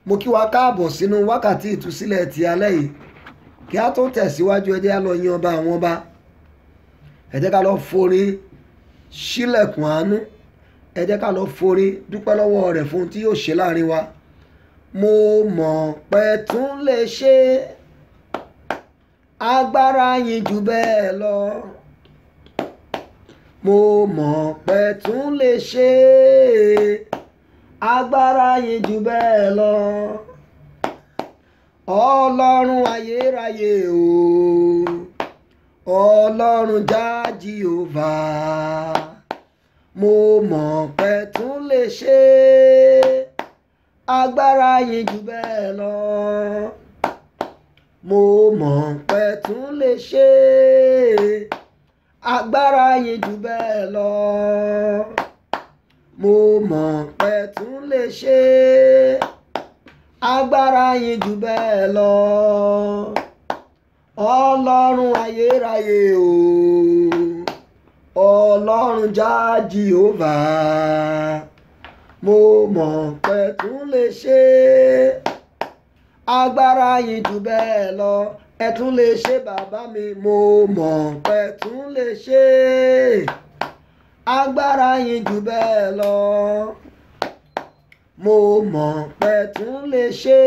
mo kí wa káàbọ̀ sínú wákàtí ìtúsílẹ̀ ti alẹ́ yìí. Kí a tó tẹ̀síwájú, ẹ jẹ́ ká lọ yin ọba àwọn ọba. Ẹ jẹ́ ká lọ forin ṣílẹ̀kùn àánú. Ẹ jẹ́ ká lọ forin dúpẹ́ lọ́wọ́ rẹ̀ fún ohun tí yóò ṣe láàrin wa. Mo mọ̀ pé tún lè ṣe agbára yín jù bẹ́ẹ̀ lọ. Mo mọ̀ pé tún lè ṣe agbára yín jù bẹ́ẹ̀ lọ. Ọlọ́run ayérayé o, Ọlọ́run já Jèhófà. Mo mọ̀ pé tún lè ṣe agbára yín jù bẹ́ẹ̀ lọ. Mo mọ̀ pé tún lè ṣe agbára yín jù bẹ́ẹ̀ lọ. Mo mọ̀ pé tún lè ṣe agbára yín jù bẹ́ẹ̀ lọ. Ọlọ́run ayérayé o, Ọlọ́run já Jèhófà. Mo mọ̀ pé tún lè ṣe agbára yín jù bẹ́ẹ̀ lọ. Ẹ tún lè ṣe bàbá mi. Mo mọ̀ pé tún lè ṣe agbára yín jù bẹ́ẹ̀ lọ. Mo mọ̀ pé tún lè ṣe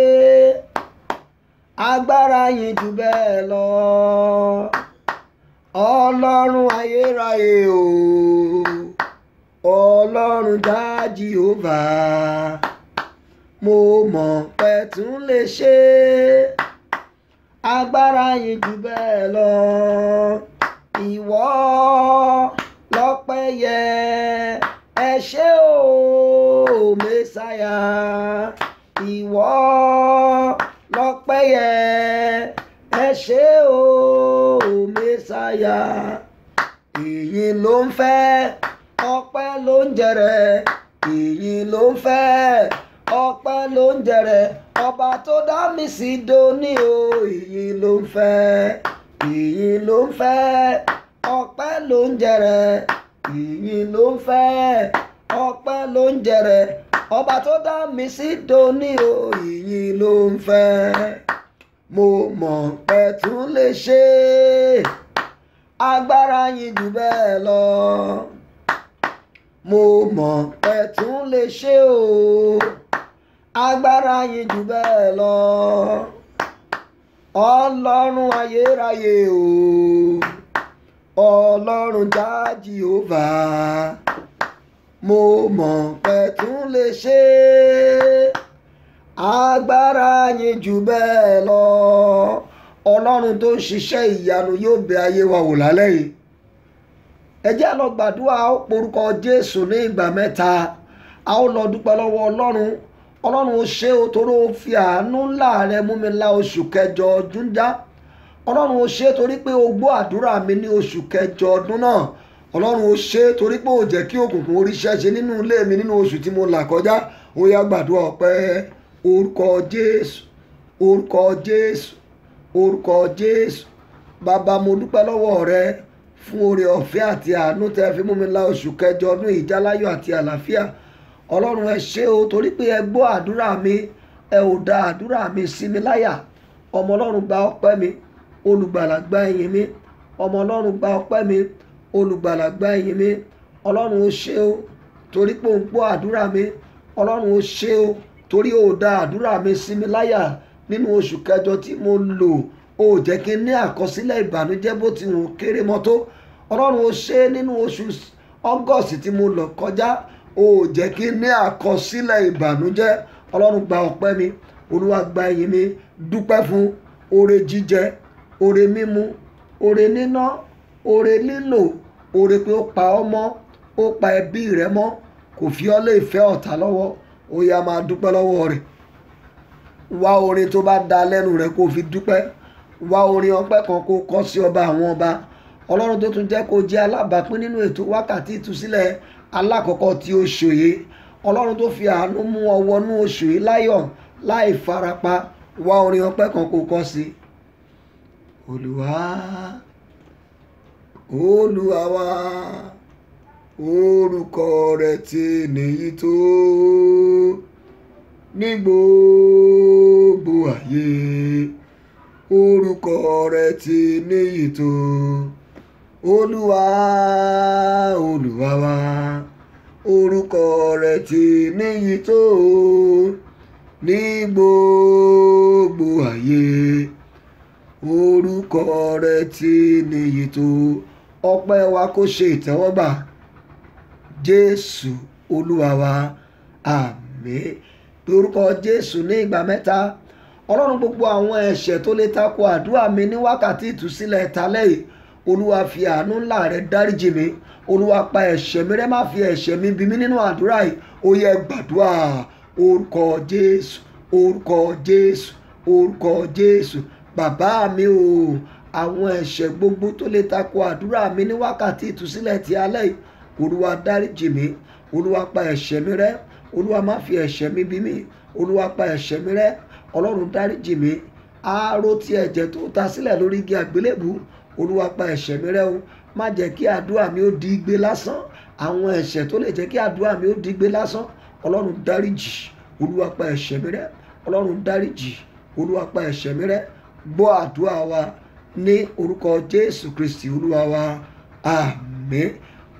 agbára yín jù bẹ́ẹ̀ lọ. Ọlọ́run ayérayé o, Ọlọ́run já Jèhófà. Mo mọ̀ pé tún lè ṣe agbára yín jù bẹ́ẹ̀ lọ. Ìwọ lọ́pẹ́ yẹ, ẹ ṣé o Mèsáyà. Ìwọ lọ́pẹ́ yẹ, ẹ ṣé o Mèsáyà. Ìyìn ló ń fẹ́, ọpẹ́ ló ń jẹrẹ. Ìyìn ló ń fẹ́, ọpẹ́ ló ń jẹrẹ. Ọba tó dá mi sí dòní o. Ìyìn ló ń fẹ́, ìyìn ló ń fẹ́, ọpẹ́ ló ń jẹrẹ. Ìyìn ló ń fẹ́, ọpẹ́ ló ń jẹrẹ. Ọba tó dá mi sí dòní o. Ìyìn ló ń fẹ́. Mo mọ̀ pé tún lè ṣe agbára yín jù bẹ́ẹ̀ lọ. Mo mọ̀ pé tún lè ṣe o agbára yín jù bẹ́ẹ̀ lọ. Ọlọ́run ayérayé o, Ọlọ́run já Jèhófà. Mo mọ̀ pé tún lè ṣe agbára yín jù bẹ́ẹ̀ lọ. Ọlọ́run tó ń ṣiṣẹ́ ìyanu yóò bẹ ayé wa wò lálẹ́ yìí. Ẹ jẹ́ lọ gbàdúrà, ó porúkọ Jésù ní ìgbà mẹ́ta. A ó lọ dúpẹ́ lọ́wọ́ Ọlọ́run. Ọlọ́run ó ṣé o torí ó fi àánú ńlá rẹ mú mi la oṣù kẹjọ ọdún já. Ọlọ́run ó ṣé torí pé o gbọ́ àdúrà mi ní oṣù kẹjọ ọdún náà. Ọlọ́run ó ṣé torí pé ó jẹ́ kí òkùnkùn oríṣẹ́ ṣe nínú ilé mi nínú oṣù tí mo là kọjá. Ó yá gbàdúrà ọpẹ́. Orúkọ Jésù, orúkọ Jésù, orúkọ Jésù. Bàbá mo dúpẹ́ lọ́wọ́ rẹ fún oore ọ̀fẹ́ àti àánú tẹ́ fi mú mi la oṣù kẹjọ ọdún ìjáláyọ̀ àti àlàáfíà. Ọlọ́run ẹ ṣé o torí pé ẹ gbọ́ àdúrà mi, ẹ ò dá àdúrà mi sí mi láyà. Ọmọ Ọlọ́run gba ọpẹ́ mi, olùgbàlà gba ìyìn mi. Ọmọ Ọlọ́run gba ọpẹ́ mi, olùgbàlà gba ìyìn mi. Ọlọ́run ó ṣé o torí pé ò ń gbọ́ àdúrà mi. Ọlọ́run ó ṣé o torí ò dá àdúrà mi sí mi láyà nínú oṣù kẹjọ tí mo lò. Ó jẹ́ kí n ní àkọsílẹ̀ ìbànújẹ́ bó ti wù kéré mọ́ tó. Ọlọ́run ó ṣé nínú oṣù August tí mo lọ kọjá. Ó jẹ́ kí n ní àkọsílẹ̀ ìbànújẹ́. Ọlọ́run gba ọpẹ́ mi, Olúwa gba ìyìn mi. Dúpẹ́ fún oore jíjẹ, oore mímu, oore níná, oore lílò, oore pé ó pa ọ́ mọ́, ó pa ẹbí rẹ mọ́, kò fi ọ́ lé ìfẹ́ ọ̀tá lọ́wọ́. Ó yá máa dúpẹ́ lọ́wọ́ rẹ̀. Wá orin tó bá da lẹ́nu rẹ̀ kó fi dúpẹ́. Wá orin ọpẹ́ kan kó kọ sí ọba àwọn ọba. Ọlọ́run tó tún jẹ́ kó jẹ́ alábàápín nínú ètò wákàtí ìtúsílẹ̀ alákọ̀ọ́kọ́ tí oṣù yìí. Ọlọ́run tó fi àánú mú ọ wọnú oṣù yìí láyọ̀ láì farapa. Wá orin ọpẹ́ kan kó kọ sí. Olúwa, Olúwa wa, orúkọ rẹ̀ ti nìyí tó. ní gbogbo ayé. Orúkọ rẹ̀ ti níyì tó. Olúwa, Olúwa wa, orúkọ rẹ̀ ti níyì tó ní gbogbo ayé. Orúkọ rẹ̀ ti níyì tó. Ọpẹ́ wa kó ṣe ìtẹ́wọ́gbà. Jésù Olúwa wa, àmín. Orúkọ Jésù ní ìgbà mẹ́ta. Ọlọ́run, gbogbo àwọn ẹ̀ṣẹ̀ tó lè tako àdúrà mi ní wákàtí ìtúsílẹ̀ ìtàlẹ́ yìí, Olúwa fi àánú ńlá rẹ̀ dáríjì mi. Olúwa pa ẹ̀ṣẹ̀ mi rẹ́, má fi ẹ̀ṣẹ̀ mi bí mi nínú àdúrà yìí. Ó yẹ gbàdúrà. Orúkọ Jésù, orúkọ Jésù, orúkọ Jésù. Bàbá mi o, àwọn ẹ̀ṣẹ̀ gbogbo tó lè tako àdúrà mi ní wákàtí ìtúsílẹ̀ ti alẹ́ yìí, Olúwa dáríjì mi. Olúwa pa ẹ̀ṣẹ̀ mi rẹ́. Olúwa má fi ẹ̀ṣẹ̀ mi bí mi. Olúwa pa ẹ̀ṣẹ̀ mi rẹ́. Ọlọ́run dáríjì mi. Aró ti ẹ̀jẹ̀ tó ta sílẹ̀ lórí igi àgbélébù, Olúwa pa ẹ̀ṣẹ̀ mi rẹ́ o. Má jẹ́ kí àdúrà mi ó di igbe lásán. Àwọn ẹ̀ṣẹ̀ tó lè jẹ́ kí àdúrà mi ó di igbe lásán, Ọlọ́run dáríjì. Olúwa pa ẹ̀ṣẹ̀ mi rẹ́. Ọlọ́run dáríjì. Olúwa pa ẹ̀ṣẹ̀ mi rẹ́. Gbọ́ àdúrà wa ní orúkọ Jésù Kristi Olúwa wa, àmín.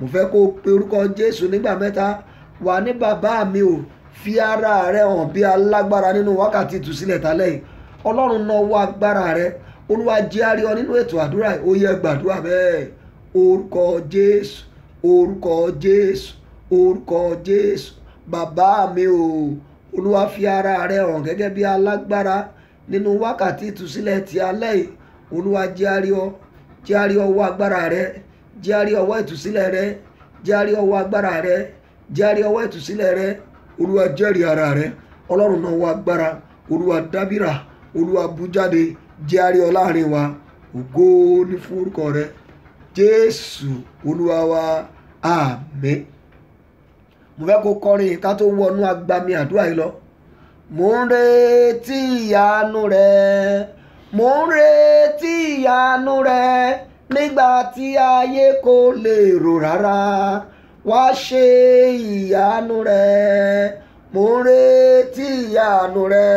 Mo fẹ́ kó o pe orúkọ Jésù nígbà mẹ́ta. Wà ní bàbá mi o, fi ara rẹ hàn bí alágbára nínú wákàtí ìtúsílẹ̀ tálẹ́ yìí. Ọlọ́run nawọ́ agbára rẹ. Olúwa jẹ́ a rí ọ nínú ètò àdúrà yìí. Ó yẹ gbàdúrà bẹ́ẹ̀. Orúkọ Jésù, orúkọ Jésù, orúkọ Jésù. Bàbá mi o, Olúwa fi ara rẹ hàn gẹ́gẹ́ bí alágbára nínú wákàtí ìtúsílẹ̀ ti alẹ́ yìí. Olúwa jẹ́ a rí ọ. Jẹ́ a rí ọwọ́ agbára rẹ. Jẹ́ a rí ọwọ́ ìtúsílẹ̀ rẹ. Jẹ́ a rí ọwọ́ agbára rẹ. Jẹ́ a rí ọwọ́ ìtúsílẹ̀ rẹ. Olúwa jẹ́rìí ara rẹ. Ọlọ́run nawọ́ agbára. Olúwa dábìrà. Olúwa bú jáde. Jẹ́ a rí ọ láàrin wa. Ògo ni fún orúkọ rẹ. Jésù Olúwa wa, àmín. Mo fẹ́ kó kọrin ká tó wọnú agbami àdúrà yìí lọ. Mo ń retí ìyanu rẹ. Mo ń retí ìyanu rẹ nígbà tí ayé kò lè rò rárá. Wá ṣe ìyanu rẹ. Mo ń retí ìyanu rẹ.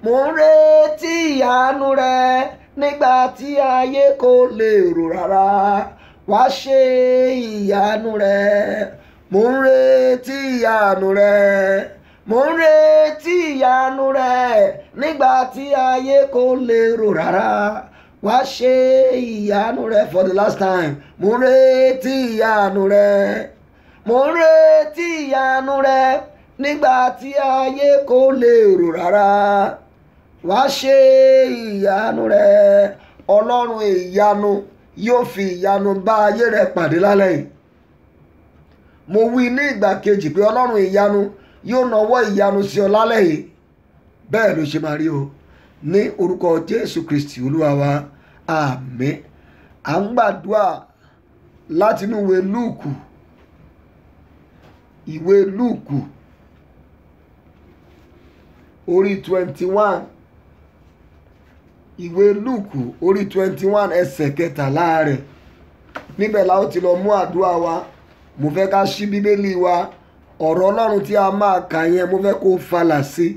Mo ń retí ìyanu rẹ nígbà tí ayé kò lè rò rárá. Wá ṣe ìyanu rẹ. Mo ń retí ìyanu rẹ. Mo ń retí ìyanu rẹ nígbà tí ayé kò lè rò rárá. Wá ṣe ìyanu rẹ for the last time. Mo ń retí ìyanu rẹ. Mo ń retí ìyanu rẹ nígbà tí ayé kò lè rò rárá. Wá ṣe ìyanu rẹ. Ọlọ́run ìyanu yóò fi ìyanu bá ayé rẹ pàdé lálẹ́ yìí. Mo wí ní ìgbà kejì pé Ọlọ́run ìyanu yóò nawọ́ ìyanu sí ọ lálẹ́ yìí. Bẹ́ẹ̀ ló ṣe máa rí o. Ní orúkọ Jésù Kristi Olúwa wa, àmín. À ń gbàdúrà láti inú ìwé Lúùkù. Ìwé Lúùkù orí 21. Ìwé Lúùkù orí 21 ẹsẹ̀ kẹtàlá rẹ̀. Níbẹ̀ la ó ti lọ mú àdúrà wa. Mo fẹ́ ká ṣí bíbélì wa. Ọ̀rọ̀ Ọlọ́run tí a máa kà yẹn mo fẹ́ kó falà sí.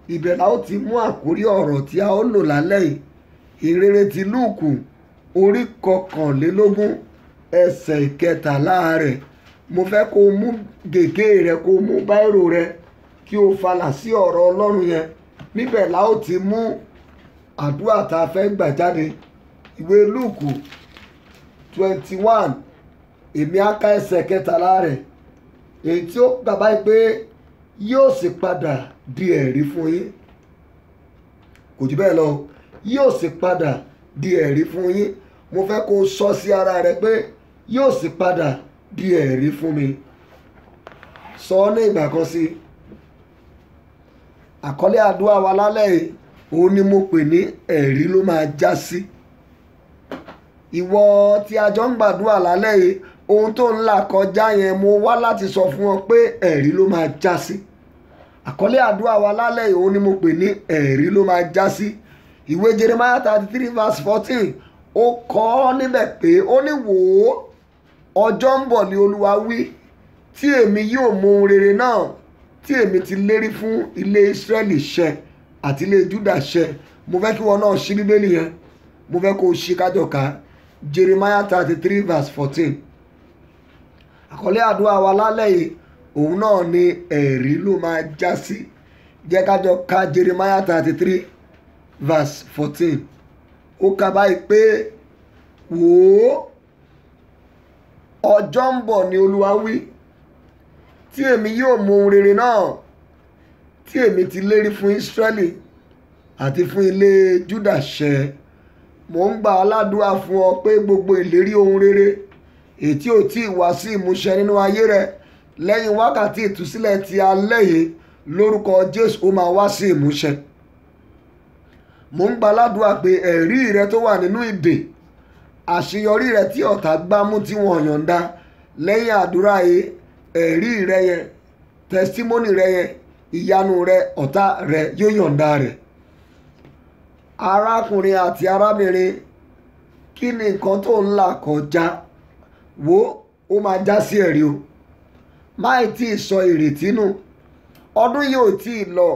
Ibẹ̀ la ó ti mú àkórí ọ̀rọ̀ tí a ó lò lálẹ́ yìí. Ìrere ti Lúùkù orí 21 ẹsẹ̀ kẹtàlá rẹ̀. Mo fẹ́ kó mú gègé rẹ, kó mú báírò rẹ, kí o falà sí ọ̀rọ̀ Ọlọ́run yẹn. Níbẹ̀ la ó ti mú àdúrà tá a fẹ́ gbà jáde. Ìwé Lúùkù 21, èmi á ka ẹsẹ̀ kẹtàlá rẹ̀. Èyí tí ó gbàgbá yìí pé yóò sì padà di ẹ̀rí fún yín. Kò jù bẹ́ẹ̀ lọ. Yóò sì padà di ẹ̀rí fún yín. Mo fẹ́ kó sọ sí ara rẹ pé yóò sì padà di ẹ̀rí fún mi. Sọ ní ìgbà kan sí. Àkọlé àdúrà wa lálẹ́ yìí, òun ni mo pè ní ẹ̀rí ló máa já sí. Ìwọ tí a jọ ń gbàdúrà lálẹ́ yìí, ohun tó ń là kọjá yẹn mo wá láti sọ fún ọ pé ẹ̀rí ló máa já sí. Àkọlé àdúrà wa lálẹ́ yìí, òun ni mo pè ní ẹ̀rí ló máa já sí. Ìwé Jeremiah 33 verse 14, ó kọ ọ́ níbẹ̀ pé ó ní wò ó, ọjọ́ ń bọ̀ ni Olúwa wí, tí èmi yóò mú ohun rere náà tí èmi ti lérí fún ilé Ísírẹ́lì ṣẹ àti ilé Júdà ṣẹ. Mo fẹ́ kí wọn náà ṣí bíbélì yẹn, mo fẹ́ kó o ṣí kájọ ká Jeremiah 33 verse 14. Àkọlé àdúrà wa lálẹ́ yìí òun náà ni ẹ̀rí ló máa já sí. Jẹ́ kájọ ká Jeremiah 33 verse 14. Ó kà báyìí pé wò ó, ọjọ́ ń bọ̀ ni Olúwa wí, tí èmi yóò mú ohun rere náà tí èmi ti lérí fún Ísírẹ́lì àti fún ilé Júdà ṣẹ. Mò ń gbà aládùúrà fún ọ pé gbogbo ìlérí ohun rere èyí tí ò tí ì wá sí ìmúṣẹ nínú ayé rẹ lẹ́yìn wákàtí ìtúsílẹ̀ ti alẹ́ yìí lórúkọ Jésù ó máa wá sí ìmúṣẹ. Mò ń gbà aládùúrà pé ẹ̀rí rẹ tó wà nínú ìdè, àṣeyọrí rẹ tí ọ̀tá gbámú tí wọ́n yọ̀ǹda lẹ́yìn àdúrà yìí, ẹ̀rí rẹ yẹn, tẹsítímọ́nì rẹ yẹn, ìyanu rẹ, ọ̀tá rẹ yóò yọ̀ǹda rẹ̀. Arákùnrin àti arábìnrin, kí ni nǹkan tó ń là kọjá? Wò ó máa já sí ẹ̀rí o. Máì tí ì sọ ìrètí nù. Ọdún yìí ò tí ì lọ,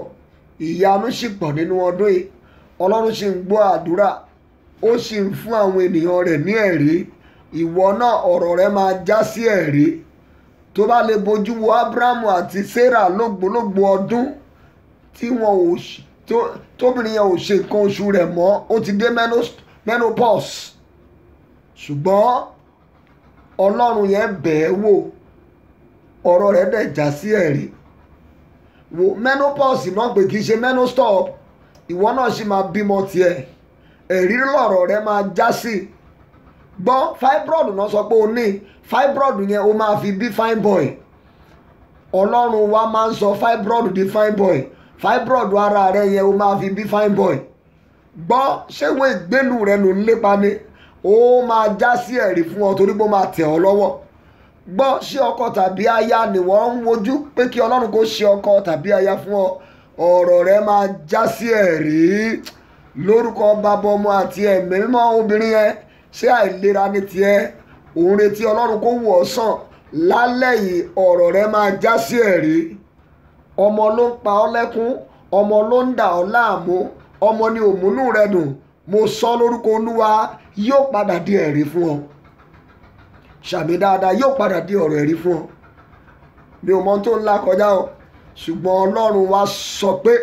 ìyanu sì pọ̀ nínú ọdún yìí. Ọlọ́run sì ń gbọ́ àdúrà, ó sì ń fún àwọn ènìyàn rẹ̀ ní ẹ̀rí. Ìwọ náà ọ̀rọ̀ rẹ máa já sí ẹ̀rí. Tó bá lè bojú wo Ábúráhámù àti Sárà lógbòlógbò ọdún tí wọn ò tóbìnrin yẹn ò ṣe nǹkan oṣù rẹ̀ mọ́, ó ti dé menopause, ṣùgbọ́n Ọlọ́run yẹn bẹ̀ ẹ́ wò, ọ̀rọ̀ rẹ̀ dẹ̀ já sí ẹ̀rí. Wo menopause náà pé kì í ṣe menostop, ìwọ náà sì máa bímọ tiẹ̀, ẹ̀rí lọ̀rọ̀ rẹ̀ máa já sí. Gbọ́, fibroid náà sọ pé o ní fibroid yẹn o máa fi bí fine boy. Ọlọ́run wa máa ń sọ fibroid di fine boy, fibroid ara rẹ yẹn o máa fi bí fine boy. Gbọ́, ṣé ìwé ìgbélú rẹ ló ń lépa ni? Ó máa já sí ẹ̀rí fún ọ torí pé ó máa tẹ̀ ọ́ lọ́wọ́. Gbọ́, ṣé ọkọ tàbí aya ni wọ́n ń wojú pé kí Ọlọ́run kó ṣe ọkọ tàbí aya fún ọ? Ọ̀rọ̀ rẹ máa já sí ẹ̀rí lórúkọ Bàbá, Ọmọ àti Ẹ̀mí Mímọ́. Obìnrin yẹn, ṣé àìlera ní tiẹ̀? Òun retí Ọlọ́run kó wò ọ́ sàn. Lálẹ́ yìí ọ̀rọ̀ rẹ máa já sí ẹ̀rí. Ọmọ ló ń pa ọ́ lẹ́kún, ọmọ ló ń dà ọ́ láàmú, ọmọ ni òmùnú rẹ dùn. Mo sọ lórúkọ Olúwa, yóò padà di ẹ̀rí fún ọ. Ṣàmì dáadáa, yóò padà di ọ̀rọ̀ ẹ̀rí fún ọ. Mi ò mọ tó ń là kọjá o, ṣùgbọ́n Ọlọ́run wa sọ pé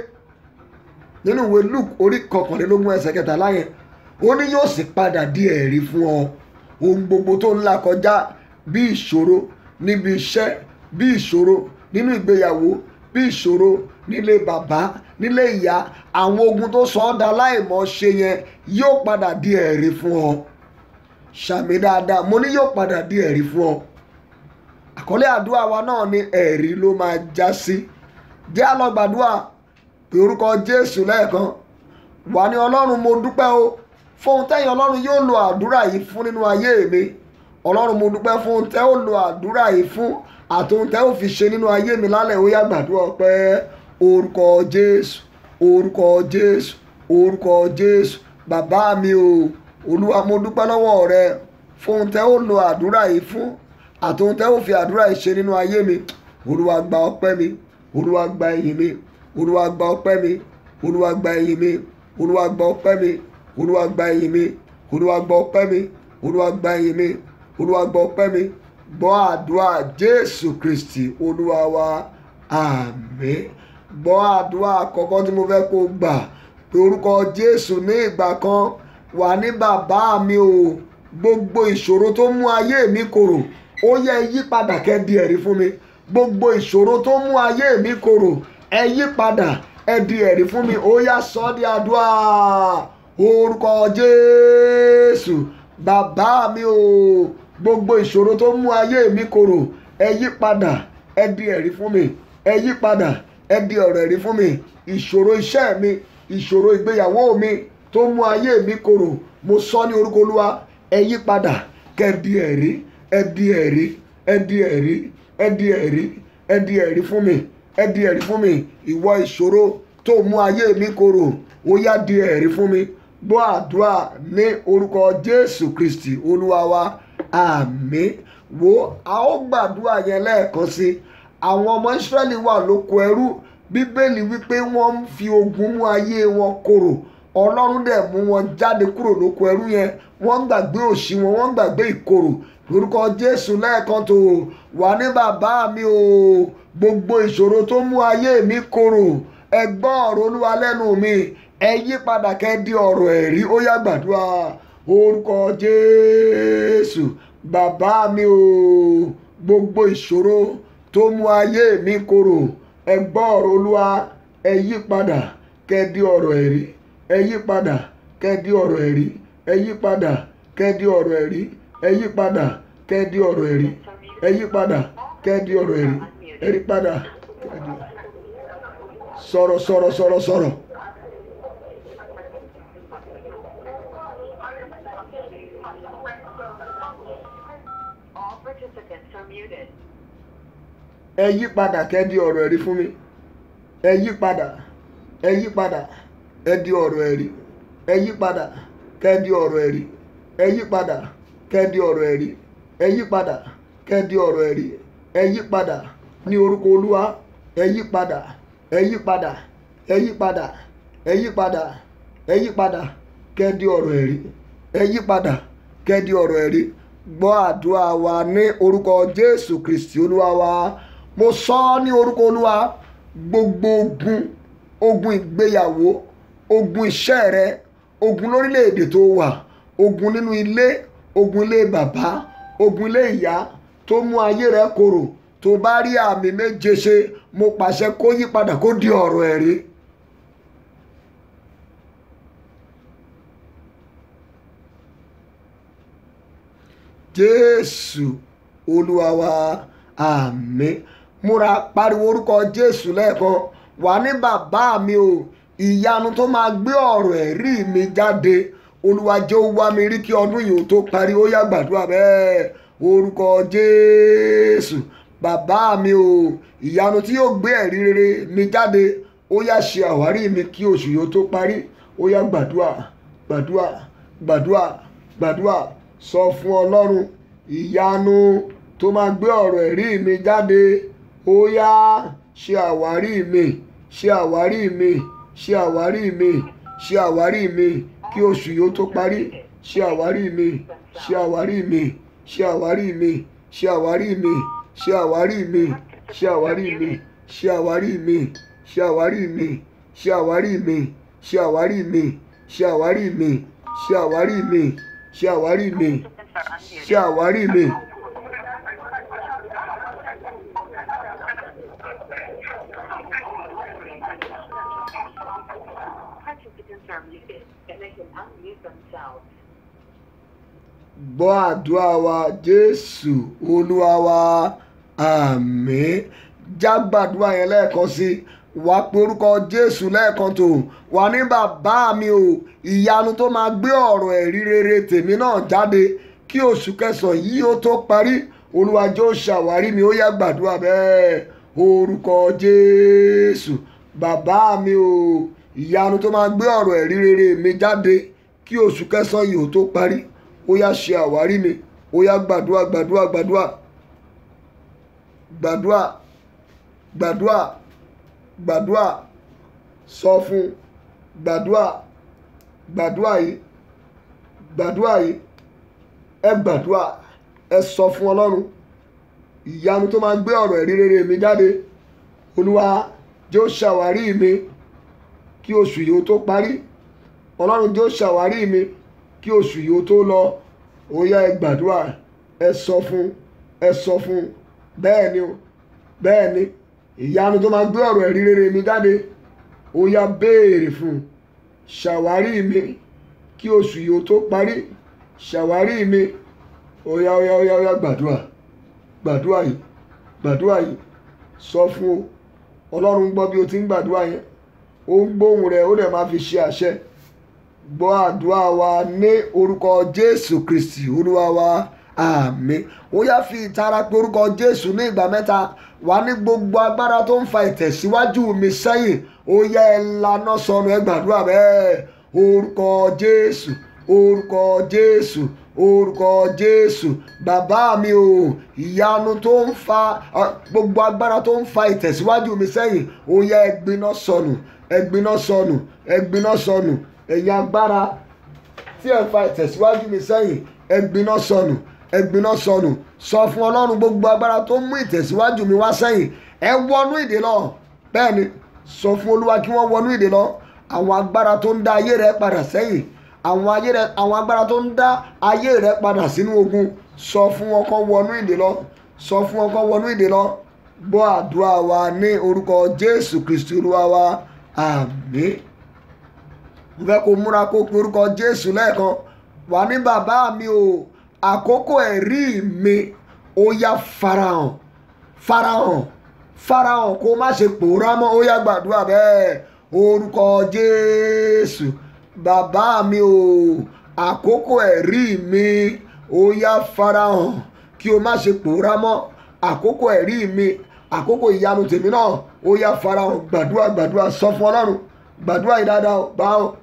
nínú ìwé Luke orí 21 ẹsẹ̀ 13 yẹn, ó ní yóò sì padà di ẹ̀rí fún ọ. Ohun gbogbo tó ń là kọjá, bí ìṣòro níbi iṣẹ́, bí ìṣòro nínú ìgbéyàwó, bí ìṣòro nílé bàbá, nílé ìyá, àwọn ogun tó sọ ọ́ dà láìmọ̀ ṣe yẹn yóò padà di ẹ̀rí fún ọ. Ṣàmì dáadáa, mo ní yóò padà di ẹ̀rí fún ọ. Àkọlé àdúrà wa náà ni ẹ̀rí ló máa já sí. Jẹ́ á lọ gbàdúrà pé orúkọ Jésù lẹ́ẹ̀kan. Wà ní Ọlọ́run, mo dúpẹ́ o fún ohun tẹ́yìn Ọlọ́run yóò lo àdúrà yìí fún nínú ayé mi. Ọlọ́run, mo dúpẹ́ fún ohun tẹ́ ó lo àdúrà yìí fún àti ohun tẹ́ ó fi ṣe nínú ayé mi lálẹ́. Ó yá gbàdúrà ọpẹ́. Orúkọ Jésù, orúkọ Jésù, orúkọ Jésù. Bàbá mi o, Olúwa, mo dúpẹ́ lọ́wọ́ rẹ fún ohun tẹ́ ó lo àdúrà yìí fún àti ohun tẹ́ ó fi àdúrà yìí ṣe nínú ayé mi. Olúwa gba ọpẹ́ mi, Olúwa gba ìyìn mi, Olúwa gba ọpẹ́ mi, Olúwa gba ìyìn mi, Olúwa gba ọpẹ́ mi, Olúwa gba ìyìn mi, Olúwa gba ọpẹ́ mi, Olúwa gba ìyìn mi, Olúwa gba ọpẹ́ mi. Gbọ́ àdúrà Jésù Kristi Olúwa wa, àmín. Gbọ́ àdúrà àkọ́kọ́ tí mo fẹ́ kó gbà pé orúkọ Jésù ní ìgbà kan. Wà ní bàbá mi o, gbogbo ìṣòro tó mú ayé mi korò, ó yẹ yí padà kẹ́ di ẹ̀rí fún mi. Gbogbo ìṣòro tó mú ayé mi korò, ẹ yí padà, ẹ di ẹ̀rí fún mi. Ó yá sọ di àdúrà. Orúkọ Jésù, bàbá mi o, gbogbo ìṣòro tó mú ayé mi korò, ẹ yí padà, ẹ di ẹ̀rí fún mi. Ẹ yí padà, ẹ di ọ̀rọ̀ ẹ̀rí fún mi. Ìṣòro iṣẹ́ mi, ìṣòro ìgbéyàwó mi tó mú ayé mi korò, mo sọ ní orúkọ Olúwa, ẹ yí padà, kẹ́ di ẹ̀rí, ẹ di ẹ̀rí, ẹ di ẹ̀rí, ẹ di ẹ̀rí, ẹ di ẹ̀rí fún mi, ẹ di ẹ̀rí fún mi. Ìwọ ìṣòro tó mú ayé mi korò, ó yá di ẹ̀rí fún mi. Gbọ́ àdúrà ní orúkọ Jésù Kristi Olúwa wa, àmín. Wo a ó gbàdúrà yẹn lẹ́ẹ̀kan sí. àwọn ọmọ Ísírẹ́lì wà lóko ẹrú, bíbélì wípé wọ́n ń fi ogun mú ayé wọn korò, ọlọ́run dẹ̀ mú wọn jáde kúrò lóko ẹrú yẹn, wọ́n ń gbàgbé òṣì wọn, wọ́n ń gbàgbé ìkorò. Lórúkọ Jésù lẹ́ẹ̀kan tó wà ní bàbá mi o, gbogbo ìṣòro tó mú ayé mi korò, ẹ gbọ́ ọ̀rọ̀ Olúwa lẹ́nu mi, ẹ yí padà kẹ́ di ọ̀rọ̀ ẹ̀rí. Ó yá gbàdúrà orúkọ Jésù. Bàbá mi o, gbogbo ìṣòro tó mú ayé mi korò, ẹ gbọ́ ọ̀rọ̀ Olúwa, ẹ yí padà kẹ́ di ọ̀rọ̀ ẹ̀rí, ẹ yí padà kẹ́ di ọ̀rọ̀ ẹ̀rí, ẹ yí padà kẹ́ di ọ̀rọ̀ ẹ̀rí, ẹ yí padà kẹ́ di ọ̀rọ̀ ẹ̀rí, ẹ yí padà kẹ́ di ọ̀rọ̀ ẹ̀rí, ẹ yí padà. Sọ̀rọ̀ sọ̀rọ̀ sọ̀rọ̀ sọ̀rọ̀. Ẹ yí padà kẹ́ di ọ̀rọ̀ ẹ̀rí fún mi. Ẹ yí padà, ẹ yí padà, ẹ di ọ̀rọ̀ ẹ̀rí. Ẹ yí padà kẹ́ di ọ̀rọ̀ ẹ̀rí. Ẹ yí padà kẹ́ di ọ̀rọ̀ ẹ̀rí. Ẹ yí padà kẹ́ di ọ̀rọ̀ ẹ̀rí. Ẹ yí padà ní orúkọ Olúwa. Ẹ yí padà, ẹ yí padà, ẹ yí padà, ẹ yí padà, ẹ yí padà kẹ́ di ọ̀rọ̀ ẹ̀rí. Ẹ yí padà kẹ́ di ọ̀rọ̀ ẹ̀rí. Gbọ́ àdúrà wa ní orúkọ Jésù Kristi Olúwa wa. Mo sọ ní orúkọ Olúwa, gbogbo ogun ìgbéyàwó, ogun iṣẹ́ rẹ, ogun lórílẹ̀‐èdè tó wà, ogun nínú ilé, ogun ilé bàbá, ogun ilé ìyá tó mú ayé rẹ korò, tó bá rí àmì méje ṣe, mo pàṣẹ kó yí padà kó di ọ̀rọ̀ ẹ̀rí. Jésù Olúwa wa, àmín. Múra pariwo orúkọ Jésù lẹ́ẹ̀kan. Wà ní bàbá mi o, ìyanu tó máa gbé ọ̀rọ̀ ẹ̀rí mi jáde, Olúwa jẹ́ ó wá mi rí kí ọdún yìí tó parí. Ó yá gbàdúrà bẹ́ẹ̀. Orúkọ Jésù. Bàbá mi o, ìyanu tí yóò gbé ẹ̀rí rere mi jáde, ó yá ṣe àwárí mi kí oṣù yìí tó parí. Ó yá gbàdúrà, gbàdúrà, gbàdúrà, gbàdúrà. Sọ fún Ọlọ́run, ìyanu tó máa gbé ọ̀rọ̀ ẹ̀rí mi jáde, ó yá ṣe àwárí mi, ṣe àwárí mi, ṣe àwárí mi, ṣe àwárí mi kí oṣù yìí tó parí. Ṣe àwárí mi, ṣe àwárí mi, ṣe àwárí mi, ṣe àwárí mi, ṣe àwárí mi, ṣe àwárí mi, ṣe àwárí mi, ṣe àwárí mi, ṣe àwárí mi, ṣe àwárí mi, ṣe àwárí mi, ṣe àwárí mi, ṣe àwárí mi, ṣe àwárí mi. Gbọ́ àdúrà wa Jésù Olúwa wa, àmín. Já gbàdúrà yẹn lẹ́ẹ̀kan sí. Wá pe orúkọ Jésù lẹ́ẹ̀kan tó. Wà ní bàbá mi o, ìyanu tó máa gbé ọ̀rọ̀ ẹ̀rí rere tèmi náà jáde kí oṣù kẹsàn-án yìí ó tó parí. Olúwa jẹ́ ó ṣàwárí mi. Ó yá gbàdúrà bẹ́ẹ̀. Orúkọ Jésù. Bàbá mi o, ìyanu tó máa gbé ọ̀rọ̀ ẹ̀rí rere mi jáde kí oṣù kẹsàn-án yìí ó tó parí. Ó yá ṣe àwárí mi. Ó yá gbàdúrà, gbàdúrà, gbàdúrà, gbàdúrà, gbàdúrà, gbàdúrà. Sọ fún, gbàdúrà, gbàdúrà yìí, gbàdúrà yìí. Ẹ gbàdúrà, ẹ sọ fún Ọlọ́run, ìyanu tó máa gbé ọ̀rọ̀ ẹ̀rí rere mi jáde, Olúwa jẹ́ ó ṣàwárí mi kí oṣù yìí ó tó parí. Ọlọ́run jẹ́ ó ṣàwárí mi kí oṣù yìí ó tó lọ. Ó yá ẹ gbàdúrà, ẹ sọ fún, ẹ sọ fún. Bẹ́ẹ̀ ni o, bẹ́ẹ̀ ni, ìyanu tó máa gbé ọ̀rọ̀ ẹ̀rí rere mi jáde, ó yá béèrè fún. Ṣàwárí mi kí oṣù yìí ó tó parí. Ṣàwárí mi. Ó yá, ó yá, ó yá, ó yá gbàdúrà, gbàdúrà yìí, gbàdúrà yìí. Sọ fún o. Ọlọ́run gbọ́ bí o ti ń gbàdúrà yẹn. Ó ń gbóhùn rẹ̀, ó dẹ̀ máa fi ṣe àṣẹ. Gbọ́ àdúrà wa ní orúkọ Jésù Kristi Olúwa wa, àmín. Ó yá fi ìtara pé orúkọ Jésù ní ìgbà mẹ́ta. Wà ní gbogbo agbára tó ń fa ìtẹ̀síwájú mi sẹ́yìn, ó yá ẹ lànà sọnù. Ẹ gbàdúrà bẹ́ẹ̀. Orúkọ Jésù, orúkọ Jésù, orúkọ Jésù. Bàbá mi o, ìyanu tó ń fa gbogbo agbára tó ń fa ìtẹ̀síwájú mi sẹ́yìn, ó yá ẹ gbiná sọnù, ẹ gbiná sọnù, ẹ gbiná sọnù. Ẹ̀yin agbára tí ẹ fa ìtẹ̀síwájú mi sẹ́yìn, ẹ gbiná sọnù, ẹ gbiná sọnù. Sọ fún Ọlọ́run, gbogbo agbára tó mú ìtẹ̀síwájú mi wá sẹ́yìn, ẹ wọnú ìdè lọ. Bẹ́ẹ̀ ni, sọ fún Olúwa kí wọ́n wọnú ìdè lọ. Àwọn agbára tó ń dá ayé rẹ padà sẹ́yìn, àwọn agbára tó ń dá ayé rẹ padà sínú ogun, sọ fún wọn kó wọnú ìdè lọ, sọ fún wọn kó wọnú ìdè lọ. Gbọ́ àdúrà wa ní orúkọ Jésù Kristi Olúwa wa, àmín. Mo fẹ́ kó múra kó pe orúkọ Jésù lẹ́ẹ̀kan. Wà ní bàbá mi o, àkókò ẹ̀rí mi ó yá farahàn, farahàn, farahàn, kó má ṣe pòórá mọ́. Ó yá gbàdúrà bẹ́ẹ̀. Orúkọ Jésù. Bàbá mi o, àkókò ẹ̀rí mi ó yá farahàn, kí o má ṣe pòórá mọ́. Àkókò ẹ̀rí mi, àkókò ìyanu tèmi náà ó yá farahàn. Gbàdúrà, gbàdúrà, sọ fún Ọlọ́run. Gbàdúrà yìí dáadáa o, bá o.